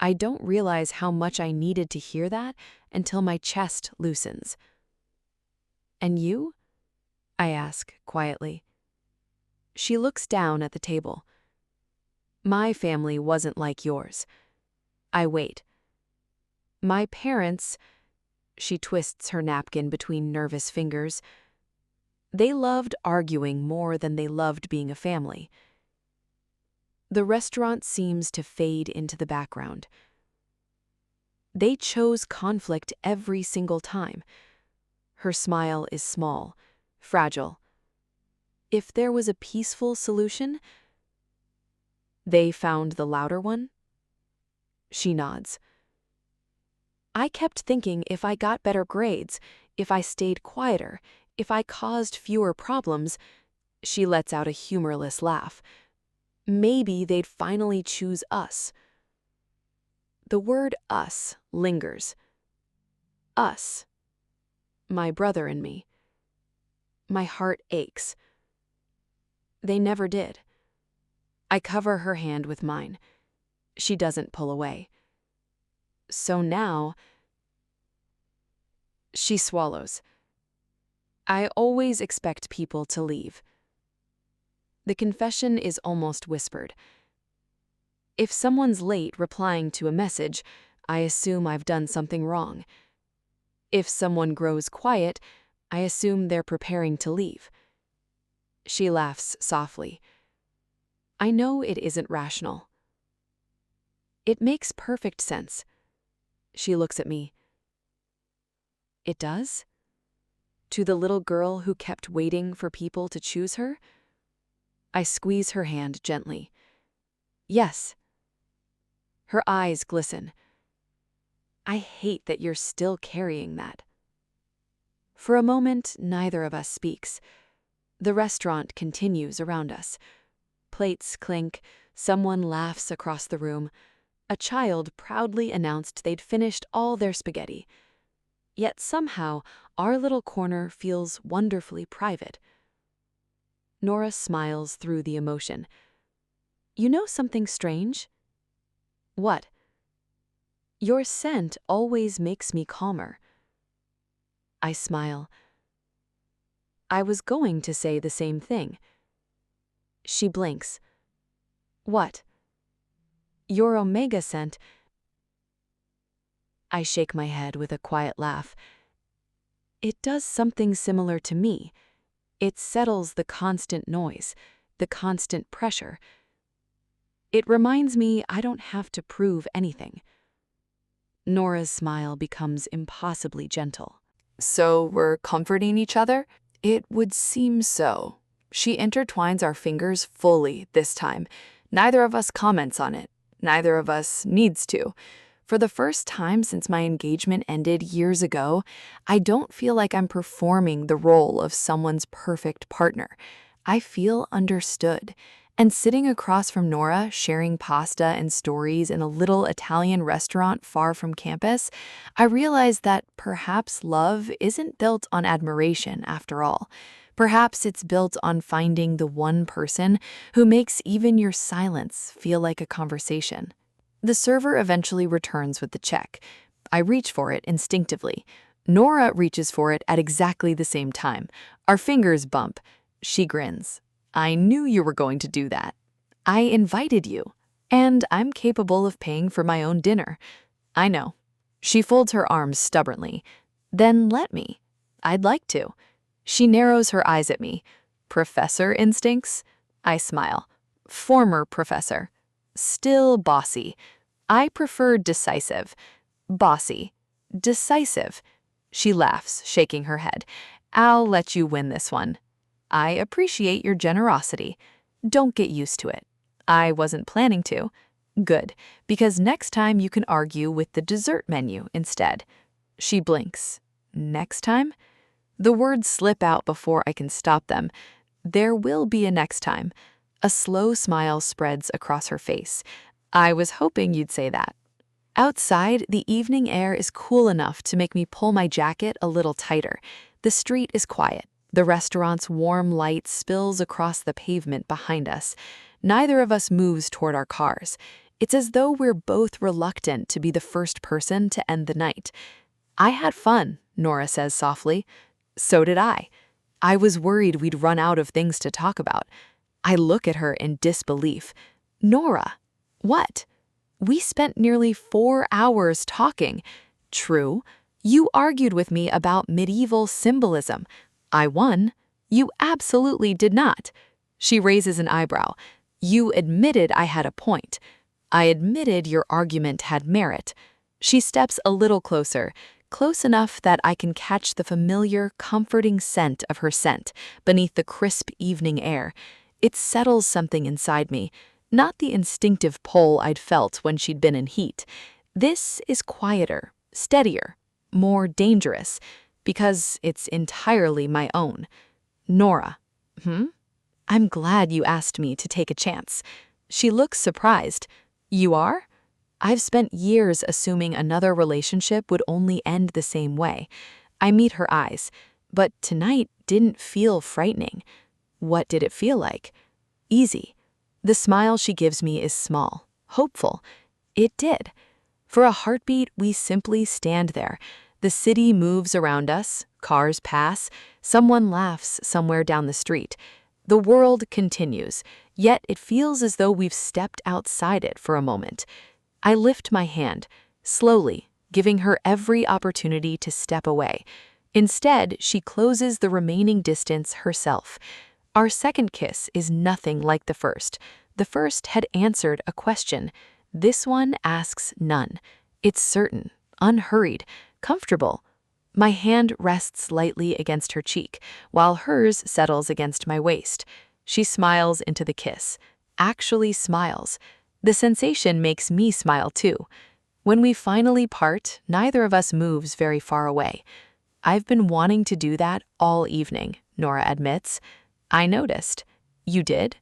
I don't realize how much I needed to hear that until my chest loosens. And you? I ask quietly. She looks down at the table. My family wasn't like yours. I wait. My parents, she twists her napkin between nervous fingers, they loved arguing more than they loved being a family. The restaurant seems to fade into the background. They chose conflict every single time. Her smile is small, fragile. If there was a peaceful solution, they found the louder one? She nods. I kept thinking if I got better grades, if I stayed quieter, if I caused fewer problems, she lets out a humorless laugh. Maybe they'd finally choose us. The word us lingers. Us. My brother and me. My heart aches. They never did. I cover her hand with mine. She doesn't pull away. So now, she swallows. I always expect people to leave. The confession is almost whispered. If someone's late replying to a message, I assume I've done something wrong. If someone grows quiet, I assume they're preparing to leave. She laughs softly. I know it isn't rational. It makes perfect sense. She looks at me. It does? To the little girl who kept waiting for people to choose her? I squeeze her hand gently. Yes. Her eyes glisten. I hate that you're still carrying that. For a moment, neither of us speaks. The restaurant continues around us. Plates clink, someone laughs across the room. A child proudly announced they'd finished all their spaghetti. Yet somehow, our little corner feels wonderfully private. Nora smiles through the emotion. You know something strange? What? Your scent always makes me calmer. I smile. I was going to say the same thing. She blinks. What? Your omega scent. I shake my head with a quiet laugh. It does something similar to me. It settles the constant noise, the constant pressure. It reminds me I don't have to prove anything. Nora's smile becomes impossibly gentle. So we're comforting each other? It would seem so. She intertwines our fingers fully this time. Neither of us comments on it. Neither of us needs to. For the first time since my engagement ended years ago, I don't feel like I'm performing the role of someone's perfect partner. I feel understood. And sitting across from Nora, sharing pasta and stories in a little Italian restaurant far from campus, I realized that perhaps love isn't built on admiration after all. Perhaps it's built on finding the one person who makes even your silence feel like a conversation. The server eventually returns with the check. I reach for it instinctively. Nora reaches for it at exactly the same time. Our fingers bump. She grins. I knew you were going to do that. I invited you. And I'm capable of paying for my own dinner. I know. She folds her arms stubbornly. Then let me. I'd like to. She narrows her eyes at me. Professor instincts? I smile. Former professor. Still bossy. I prefer decisive. Bossy. Decisive. She laughs, shaking her head. I'll let you win this one. I appreciate your generosity. Don't get used to it. I wasn't planning to. Good, because next time you can argue with the dessert menu instead. She blinks. Next time? The words slip out before I can stop them. There will be a next time. A slow smile spreads across her face. I was hoping you'd say that. Outside, the evening air is cool enough to make me pull my jacket a little tighter. The street is quiet. The restaurant's warm light spills across the pavement behind us. Neither of us moves toward our cars. It's as though we're both reluctant to be the first person to end the night. I had fun, Nora says softly. So did I. I was worried we'd run out of things to talk about. I look at her in disbelief. Nora, what? We spent nearly 4 hours talking. True, you argued with me about medieval symbolism. I won. You absolutely did not. She raises an eyebrow. You admitted I had a point. I admitted your argument had merit. She steps a little closer, close enough that I can catch the familiar, comforting scent of her scent beneath the crisp evening air. It settles something inside me, not the instinctive pull I'd felt when she'd been in heat. This is quieter, steadier, more dangerous, because it's entirely my own. Nora. I'm glad you asked me to take a chance. She looks surprised. You are? I've spent years assuming another relationship would only end the same way. I meet her eyes, but tonight didn't feel frightening. What did it feel like? Easy. The smile she gives me is small, hopeful. It did. For a heartbeat, we simply stand there. The city moves around us, cars pass, someone laughs somewhere down the street. The world continues, yet it feels as though we've stepped outside it for a moment. I lift my hand, slowly, giving her every opportunity to step away. Instead, she closes the remaining distance herself. Our second kiss is nothing like the first. The first had answered a question. This one asks none. It's certain, unhurried, comfortable. My hand rests lightly against her cheek, while hers settles against my waist. She smiles into the kiss. Actually smiles. The sensation makes me smile too. When we finally part, neither of us moves very far away. I've been wanting to do that all evening, Nora admits. I noticed. You did?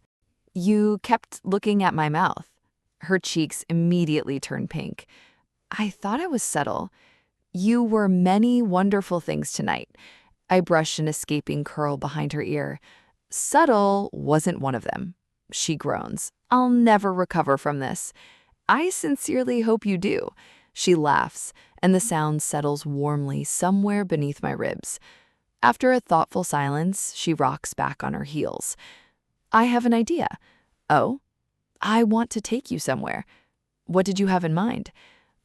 You kept looking at my mouth. Her cheeks immediately turned pink. I thought I was subtle. You were many wonderful things tonight. I brushed an escaping curl behind her ear. Subtle wasn't one of them. She groans. I'll never recover from this. I sincerely hope you do. She laughs, and the sound settles warmly somewhere beneath my ribs. After a thoughtful silence, she rocks back on her heels. I have an idea. Oh? I want to take you somewhere. What did you have in mind?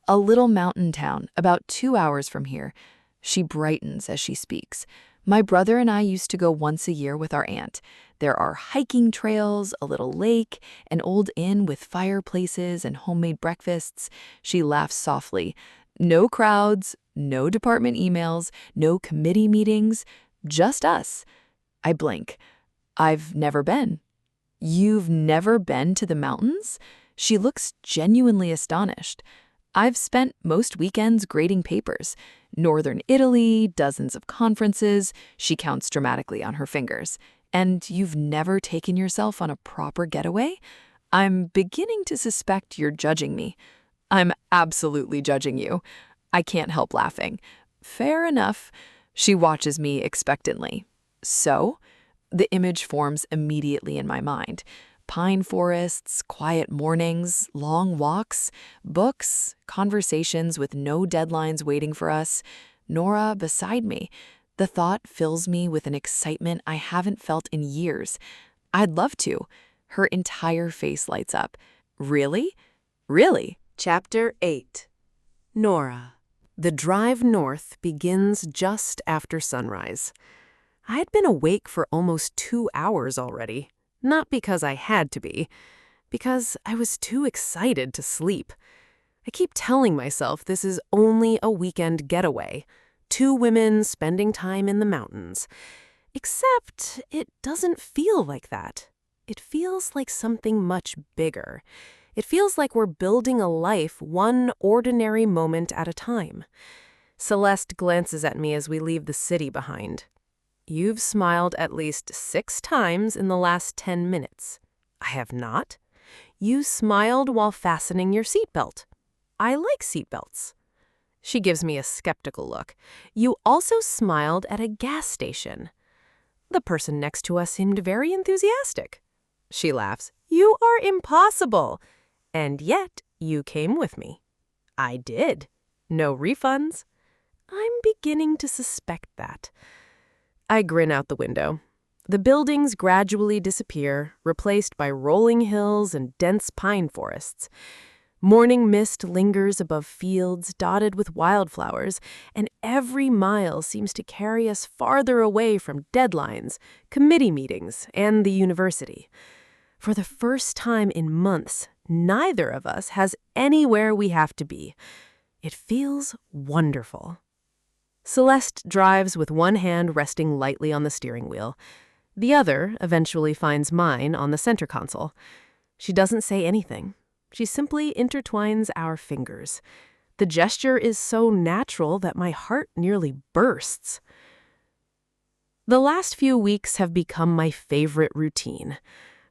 A little mountain town, about 2 hours from here. She brightens as she speaks. My brother and I used to go once a year with our aunt. There are hiking trails, a little lake, an old inn with fireplaces and homemade breakfasts. She laughs softly. No crowds, no department emails, no committee meetings, just us. I blink. I've never been. You've never been to the mountains? She looks genuinely astonished. I've spent most weekends grading papers. Northern Italy, dozens of conferences. She counts dramatically on her fingers. And you've never taken yourself on a proper getaway? I'm beginning to suspect you're judging me. I'm absolutely judging you. I can't help laughing. Fair enough. She watches me expectantly. So? The image forms immediately in my mind. Pine forests, quiet mornings, long walks, books, conversations with no deadlines waiting for us, Nora beside me. The thought fills me with an excitement I haven't felt in years. I'd love to. Her entire face lights up. Really? Really? Chapter 8. Nora. The drive north begins just after sunrise. I had been awake for almost 2 hours already. Not because I had to be, because I was too excited to sleep. I keep telling myself this is only a weekend getaway. 2 women spending time in the mountains. Except it doesn't feel like that. It feels like something much bigger. It feels like we're building a life one ordinary moment at a time. Celeste glances at me as we leave the city behind. You've smiled at least 6 times in the last 10 minutes. I have not. You smiled while fastening your seatbelt. I like seatbelts. She gives me a skeptical look. You also smiled at a gas station. The person next to us seemed very enthusiastic. She laughs. You are impossible. And yet you came with me. I did. No refunds. I'm beginning to suspect that. I grin out the window. The buildings gradually disappear, replaced by rolling hills and dense pine forests. Morning mist lingers above fields dotted with wildflowers, and every mile seems to carry us farther away from deadlines, committee meetings, and the university. For the first time in months, neither of us has anywhere we have to be. It feels wonderful. Celeste drives with one hand resting lightly on the steering wheel. The other eventually finds mine on the center console. She doesn't say anything. She simply intertwines our fingers. The gesture is so natural that my heart nearly bursts. The last few weeks have become my favorite routine.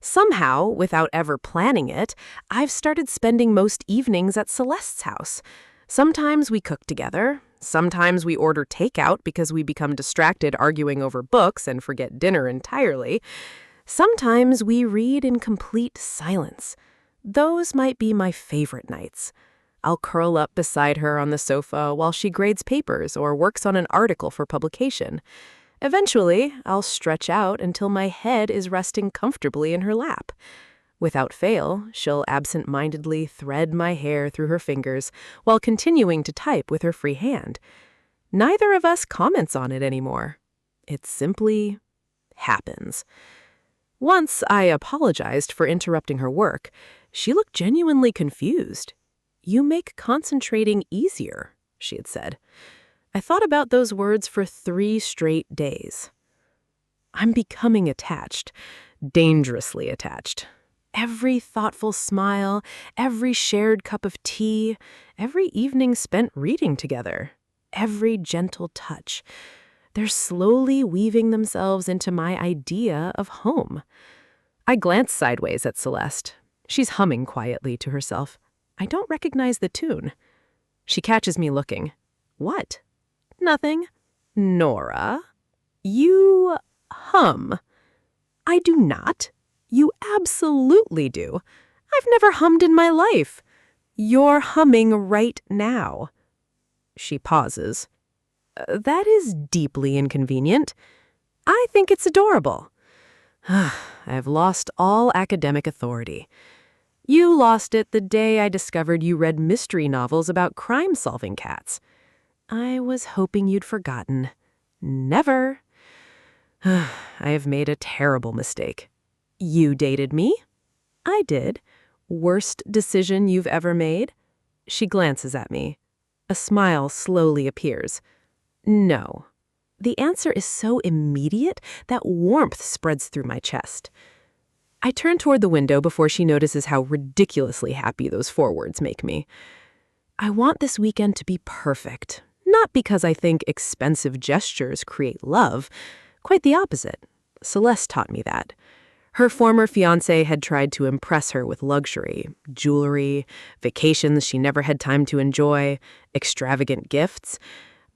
Somehow, without ever planning it, I've started spending most evenings at Celeste's house. Sometimes we cook together. Sometimes we order takeout because we become distracted arguing over books and forget dinner entirely. Sometimes we read in complete silence. Those might be my favorite nights. I'll curl up beside her on the sofa while she grades papers or works on an article for publication. Eventually, I'll stretch out until my head is resting comfortably in her lap. Without fail, she'll absent-mindedly thread my hair through her fingers while continuing to type with her free hand. Neither of us comments on it anymore. It simply happens. Once I apologized for interrupting her work. She looked genuinely confused. "You make concentrating easier," she had said. I thought about those words for 3 straight days. I'm becoming attached, dangerously attached. Every thoughtful smile, every shared cup of tea, every evening spent reading together, every gentle touch. They're slowly weaving themselves into my idea of home. I glance sideways at Celeste. She's humming quietly to herself. I don't recognize the tune. She catches me looking. What? Nothing. Nora, you hum. I do not. You absolutely do. I've never hummed in my life. You're humming right now. She pauses. That is deeply inconvenient. I think it's adorable. I've lost all academic authority. You lost it the day I discovered you read mystery novels about crime-solving cats. I was hoping you'd forgotten. Never. I have made a terrible mistake. You dated me? I did. Worst decision you've ever made? She glances at me. A smile slowly appears. No. The answer is so immediate that warmth spreads through my chest. I turn toward the window before she notices how ridiculously happy those 4 words make me. I want this weekend to be perfect, not because I think expensive gestures create love. Quite the opposite. Celeste taught me that. Her former fiancé had tried to impress her with luxury, jewelry, vacations she never had time to enjoy, extravagant gifts.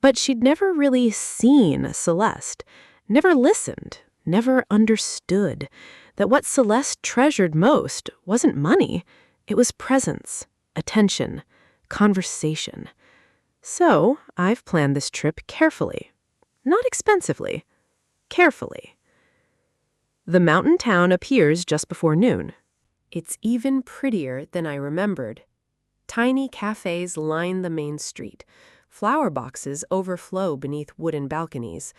But she'd never really seen Celeste, never listened, never understood that what Celeste treasured most wasn't money. It was presence, attention, conversation. So I've planned this trip carefully. Not expensively. Carefully. The mountain town appears just before noon. It's even prettier than I remembered. Tiny cafes line the main street. Flower boxes overflow beneath wooden balconies.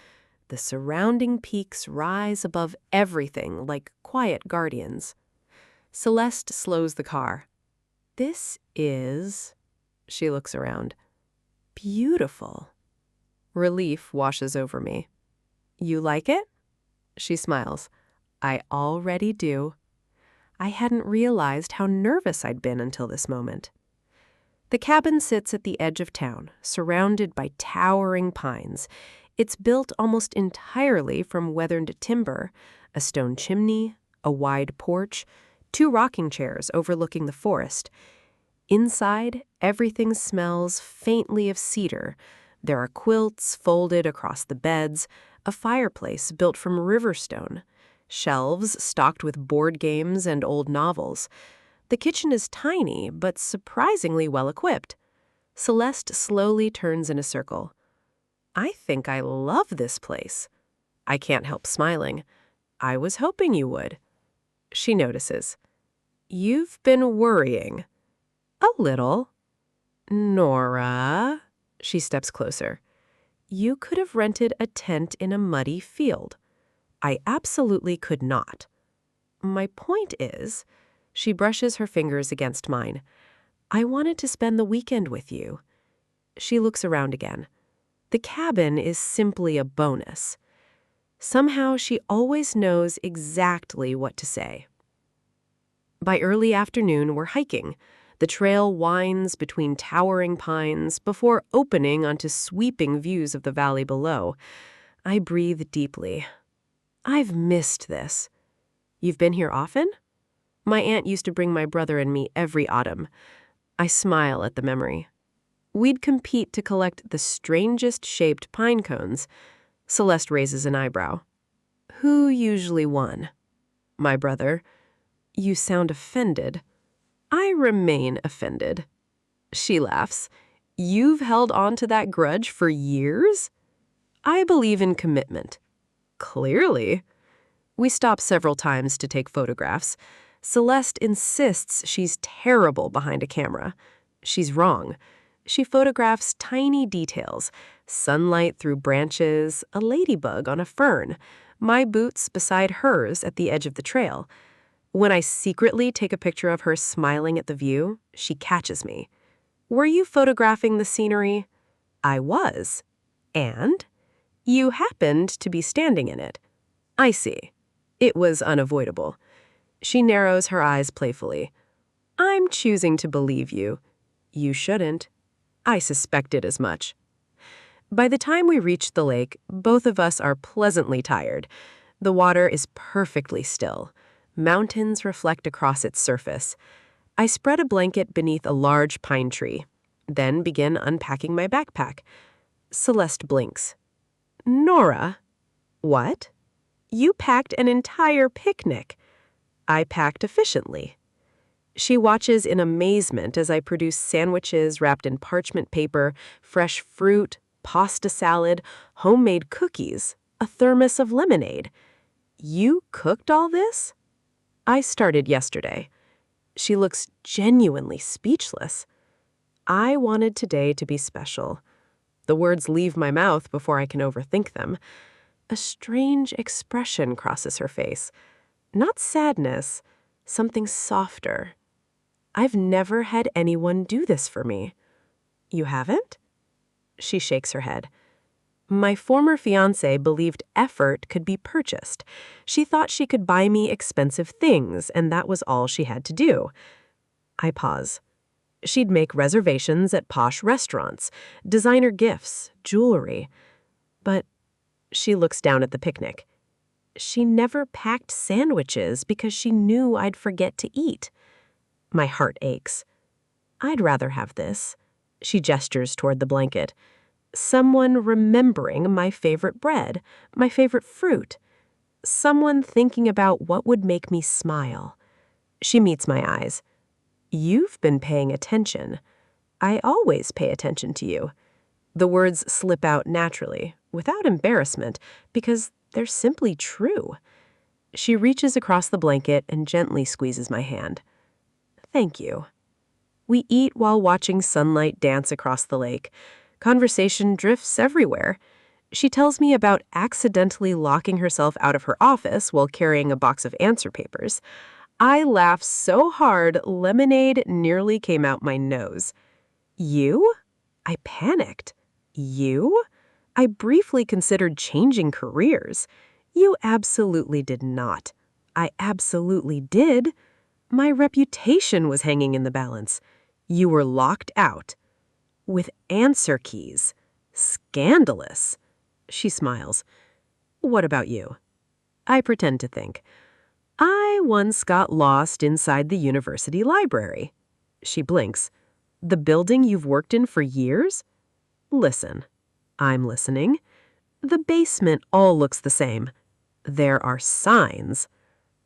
The surrounding peaks rise above everything like quiet guardians. Celeste slows the car. This is... She looks around. Beautiful. Relief washes over me. You like it? She smiles. I already do. I hadn't realized how nervous I'd been until this moment. The cabin sits at the edge of town, surrounded by towering pines. It's built almost entirely from weathered timber, a stone chimney, a wide porch, 2 rocking chairs overlooking the forest. Inside, everything smells faintly of cedar. There are quilts folded across the beds, a fireplace built from river stone, shelves stocked with board games and old novels. The kitchen is tiny, but surprisingly well-equipped. Celeste slowly turns in a circle. I think I love this place. I can't help smiling. I was hoping you would. She notices. You've been worrying. A little. Nora. She steps closer. You could have rented a tent in a muddy field. I absolutely could not. My point is, she brushes her fingers against mine. I wanted to spend the weekend with you. She looks around again. The cabin is simply a bonus. Somehow she always knows exactly what to say. By early afternoon, we're hiking. The trail winds between towering pines before opening onto sweeping views of the valley below. I breathe deeply. I've missed this. You've been here often? My aunt used to bring my brother and me every autumn. I smile at the memory. We'd compete to collect the strangest shaped pine cones. Celeste raises an eyebrow. Who usually won? My brother. You sound offended. I remain offended. She laughs. You've held on to that grudge for years? I believe in commitment. Clearly. We stop several times to take photographs. Celeste insists she's terrible behind a camera. She's wrong. She photographs tiny details, sunlight through branches, a ladybug on a fern, my boots beside hers at the edge of the trail. When I secretly take a picture of her smiling at the view, she catches me. Were you photographing the scenery? I was. And? You happened to be standing in it. I see. It was unavoidable. She narrows her eyes playfully. I'm choosing to believe you. You shouldn't. I suspected as much. By the time we reach the lake, both of us are pleasantly tired. The water is perfectly still. Mountains reflect across its surface. I spread a blanket beneath a large pine tree, then begin unpacking my backpack. Celeste blinks. Nora. What? You packed an entire picnic. I packed efficiently. She watches in amazement as I produce sandwiches wrapped in parchment paper, fresh fruit, pasta salad, homemade cookies, a thermos of lemonade. You cooked all this? I started yesterday. She looks genuinely speechless. I wanted today to be special. The words leave my mouth before I can overthink them. A strange expression crosses her face. Not sadness, something softer. I've never had anyone do this for me. You haven't? She shakes her head. My former fiancé believed effort could be purchased. She thought she could buy me expensive things, and that was all she had to do. I pause. She'd make reservations at posh restaurants, designer gifts, jewelry. But she looks down at the picnic. She never packed sandwiches because she knew I'd forget to eat. My heart aches. I'd rather have this. She gestures toward the blanket. Someone remembering my favorite bread, my favorite fruit. Someone thinking about what would make me smile. She meets my eyes. You've been paying attention. I always pay attention to you. The words slip out naturally, without embarrassment, because they're simply true. She reaches across the blanket and gently squeezes my hand. Thank you. We eat while watching sunlight dance across the lake. Conversation drifts everywhere. She tells me about accidentally locking herself out of her office while carrying a box of answer papers. I laugh so hard, lemonade nearly came out my nose. You? I panicked. You? I briefly considered changing careers. You absolutely did not. I absolutely did. My reputation was hanging in the balance. You were locked out. With answer keys. Scandalous. She smiles. What about you? I pretend to think. I once got lost inside the university library. She blinks. The building you've worked in for years? Listen. I'm listening. The basement all looks the same. There are signs.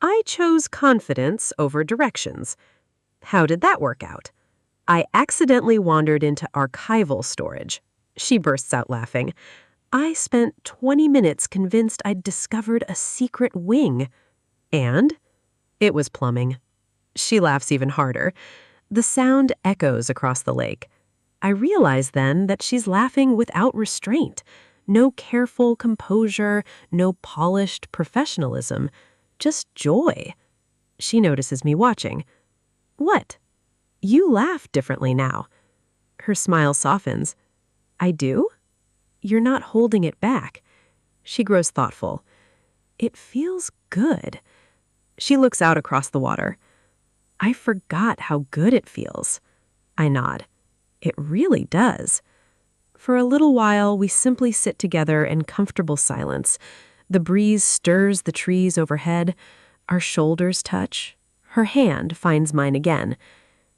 I chose confidence over directions. How did that work out? I accidentally wandered into archival storage. She bursts out laughing. I spent 20 minutes convinced I'd discovered a secret wing. And? It was plumbing. She laughs even harder. The sound echoes across the lake. I realize then that she's laughing without restraint. No careful composure, no polished professionalism. Just joy. She notices me watching. What? You laugh differently now. Her smile softens. I do? You're not holding it back. She grows thoughtful. It feels good. She looks out across the water. I forgot how good it feels. I nod. It really does. For a little while, we simply sit together in comfortable silence. The breeze stirs the trees overhead. Our shoulders touch. Her hand finds mine again.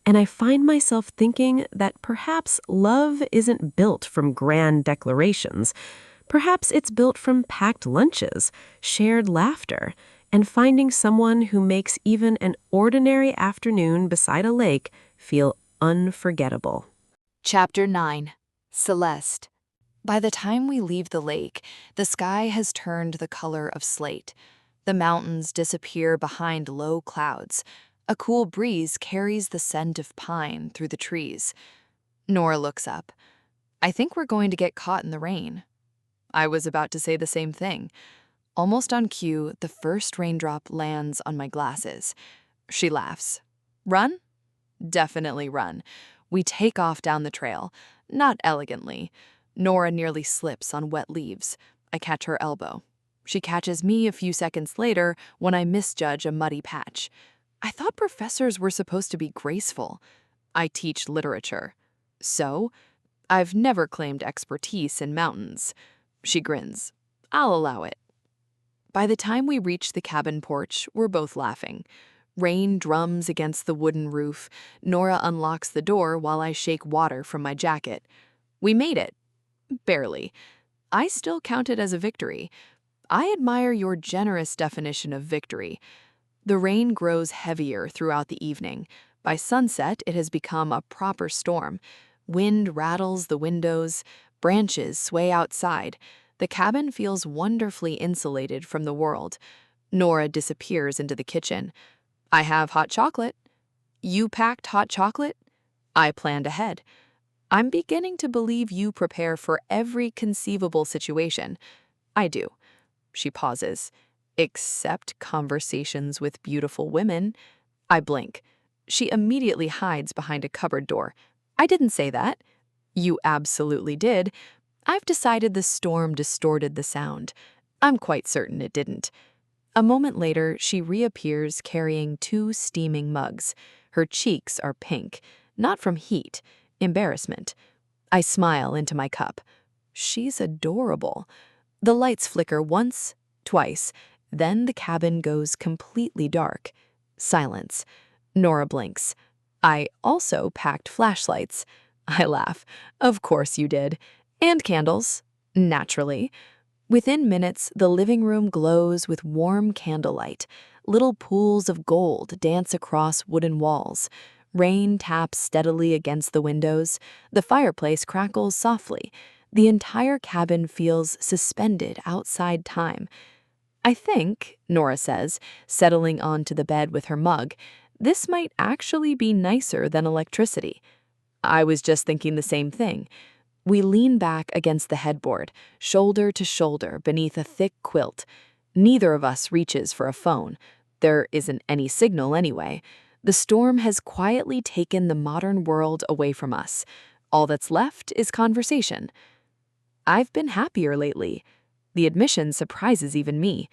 And I find myself thinking that perhaps love isn't built from grand declarations. Perhaps it's built from packed lunches, shared laughter, and finding someone who makes even an ordinary afternoon beside a lake feel unforgettable. Chapter 9. Celeste. By the time we leave the lake, the sky has turned the color of slate. The mountains disappear behind low clouds. A cool breeze carries the scent of pine through the trees. Nora looks up. I think we're going to get caught in the rain. I was about to say the same thing. Almost on cue, the first raindrop lands on my glasses. She laughs. Run? Definitely run. We take off down the trail. Not elegantly. Nora nearly slips on wet leaves. I catch her elbow. She catches me a few seconds later when I misjudge a muddy patch. I thought professors were supposed to be graceful. I teach literature. So, I've never claimed expertise in mountains. She grins. I'll allow it. By the time we reach the cabin porch, we're both laughing. Rain drums against the wooden roof. Nora unlocks the door while I shake water from my jacket. We made it. Barely. I still count it as a victory. I admire your generous definition of victory. The rain grows heavier throughout the evening. By sunset, it has become a proper storm. Wind rattles the windows. Branches sway outside. The cabin feels wonderfully insulated from the world. Nora disappears into the kitchen. I have hot chocolate. You packed hot chocolate? I planned ahead. I'm beginning to believe you prepare for every conceivable situation. I do. She pauses. Except conversations with beautiful women. I blink. She immediately hides behind a cupboard door. I didn't say that. You absolutely did. I've decided the storm distorted the sound. I'm quite certain it didn't. A moment later, she reappears carrying 2 steaming mugs. Her cheeks are pink, not from heat, embarrassment. I smile into my cup. She's adorable. The lights flicker once, twice, then the cabin goes completely dark. Silence. Nora blinks. I also packed flashlights. I laugh. Of course you did. And candles. Naturally. Within minutes, the living room glows with warm candlelight. Little pools of gold dance across wooden walls. Rain taps steadily against the windows. The fireplace crackles softly. The entire cabin feels suspended outside time. I think, Nora says, settling onto the bed with her mug, this might actually be nicer than electricity. I was just thinking the same thing. We lean back against the headboard, shoulder to shoulder beneath a thick quilt. Neither of us reaches for a phone. There isn't any signal anyway. The storm has quietly taken the modern world away from us. All that's left is conversation. I've been happier lately. The admission surprises even me.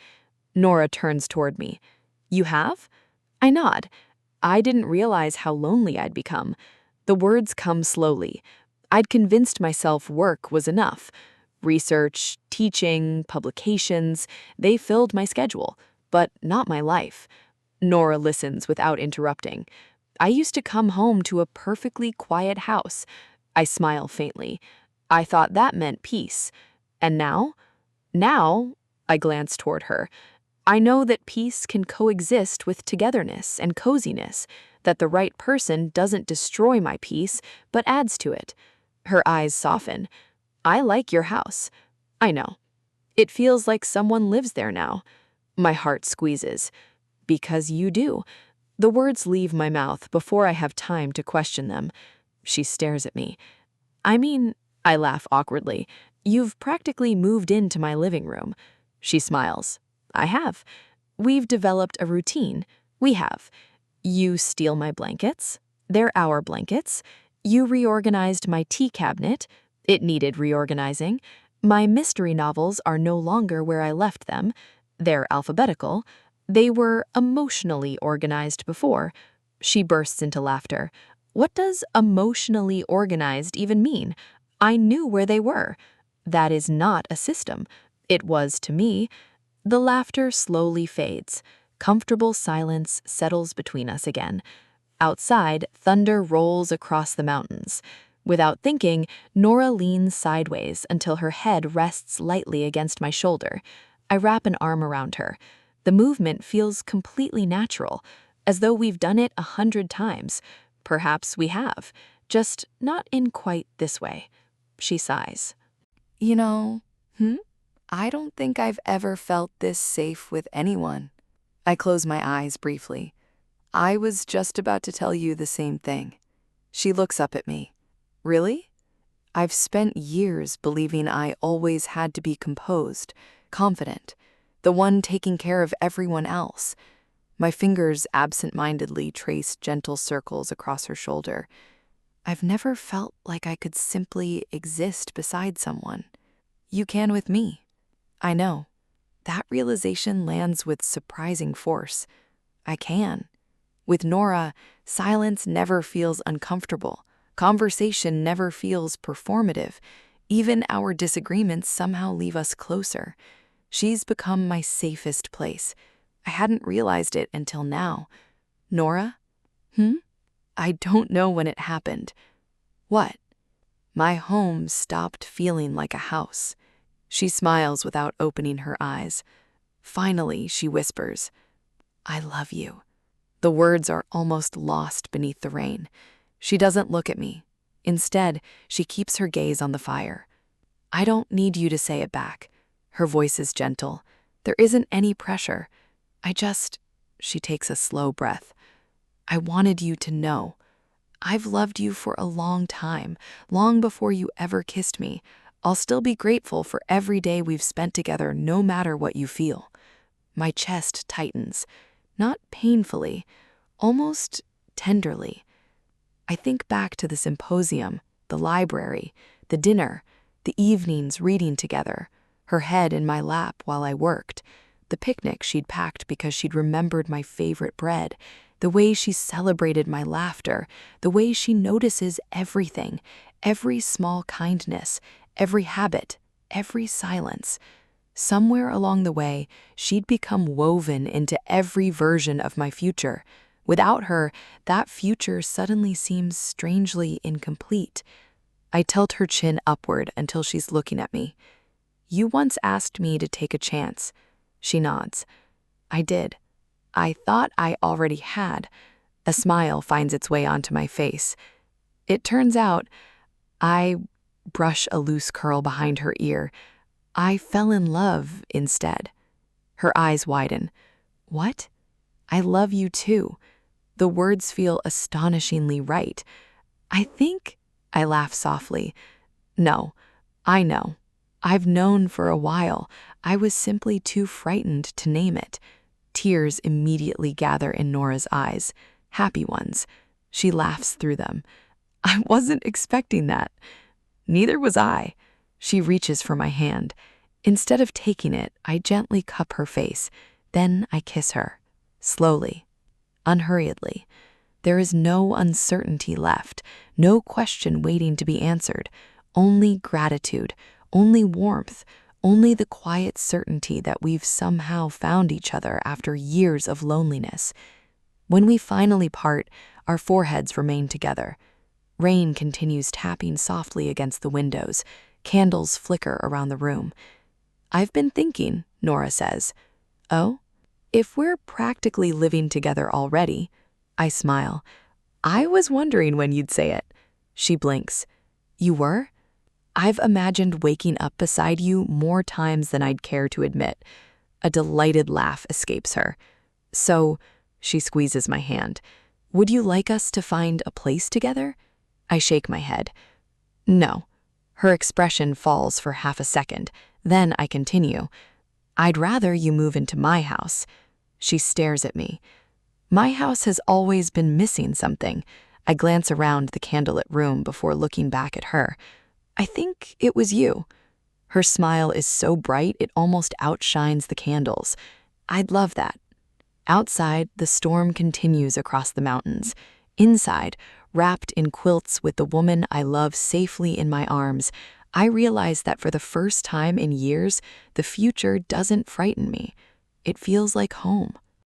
Nora turns toward me. You have? I nod. I didn't realize how lonely I'd become. The words come slowly. I'd convinced myself work was enough. Research, teaching, publications, they filled my schedule, but not my life. Nora listens without interrupting. I used to come home to a perfectly quiet house. I smile faintly. I thought that meant peace. And now? Now, I glance toward her. I know that peace can coexist with togetherness and coziness, that the right person doesn't destroy my peace, but adds to it. Her eyes soften. I like your house. I know. It feels like someone lives there now. My heart squeezes. Because you do. The words leave my mouth before I have time to question them. She stares at me. I mean, I laugh awkwardly. You've practically moved into my living room. She smiles. I have. We've developed a routine. We have. You steal my blankets. They're our blankets. You reorganized my tea cabinet. It needed reorganizing. My mystery novels are no longer where I left them. They're alphabetical. They were emotionally organized before. She bursts into laughter. What does emotionally organized even mean? I knew where they were. That is not a system. It was to me. The laughter slowly fades. Comfortable silence settles between us again. Outside, thunder rolls across the mountains. Without thinking, Nora leans sideways until her head rests lightly against my shoulder. I wrap an arm around her. The movement feels completely natural, as though we've done it 100 times. Perhaps we have, just not in quite this way. She sighs. You know, I don't think I've ever felt this safe with anyone. I close my eyes briefly. I was just about to tell you the same thing. She looks up at me. Really? I've spent years believing I always had to be composed, confident, the one taking care of everyone else. My fingers absent-mindedly trace gentle circles across her shoulder. I've never felt like I could simply exist beside someone. You can with me. I know. That realization lands with surprising force. I can. With Nora, silence never feels uncomfortable. Conversation never feels performative. Even our disagreements somehow leave us closer. She's become my safest place. I hadn't realized it until now. Nora? I don't know when it happened. What? My home stopped feeling like a house. She smiles without opening her eyes. Finally, she whispers, I love you. The words are almost lost beneath the rain. She doesn't look at me. Instead, she keeps her gaze on the fire. I don't need you to say it back. Her voice is gentle. There isn't any pressure. She takes a slow breath. I wanted you to know. I've loved you for a long time, long before you ever kissed me. I'll still be grateful for every day we've spent together, no matter what you feel. My chest tightens, not painfully, almost tenderly. I think back to the symposium, the library, the dinner, the evenings reading together, her head in my lap while I worked, the picnic she'd packed because she'd remembered my favorite bread, the way she celebrated my laughter, the way she notices everything, every small kindness, every habit, every silence. Somewhere along the way, she'd become woven into every version of my future. Without her, that future suddenly seems strangely incomplete. I tilt her chin upward until she's looking at me. You once asked me to take a chance. She nods. I did. I thought I already had. A smile finds its way onto my face. It turns out, I brush a loose curl behind her ear. I fell in love instead. Her eyes widen. What? I love you too. The words feel astonishingly right. I laugh softly. No, I know. I've known for a while. I was simply too frightened to name it. Tears immediately gather in Nora's eyes, happy ones. She laughs through them. I wasn't expecting that. Neither was I. She reaches for my hand. Instead of taking it, I gently cup her face. Then I kiss her. Slowly, unhurriedly. There is no uncertainty left, no question waiting to be answered. Only gratitude, only warmth, only the quiet certainty that we've somehow found each other after years of loneliness. When we finally part, our foreheads remain together. Rain continues tapping softly against the windows. Candles flicker around the room. I've been thinking, Nora says. Oh? If we're practically living together already, I smile. I was wondering when you'd say it. She blinks. You were? I've imagined waking up beside you more times than I'd care to admit. A delighted laugh escapes her. So, she squeezes my hand. Would you like us to find a place together? I shake my head. No. Her expression falls for half a second. Then I continue. I'd rather you move into my house. She stares at me. My house has always been missing something. I glance around the candlelit room before looking back at her. I think it was you. Her smile is so bright it almost outshines the candles. I'd love that. Outside, the storm continues across the mountains. Inside, wrapped in quilts with the woman I love safely in my arms, I realize that for the first time in years, the future doesn't frighten me. It feels like home.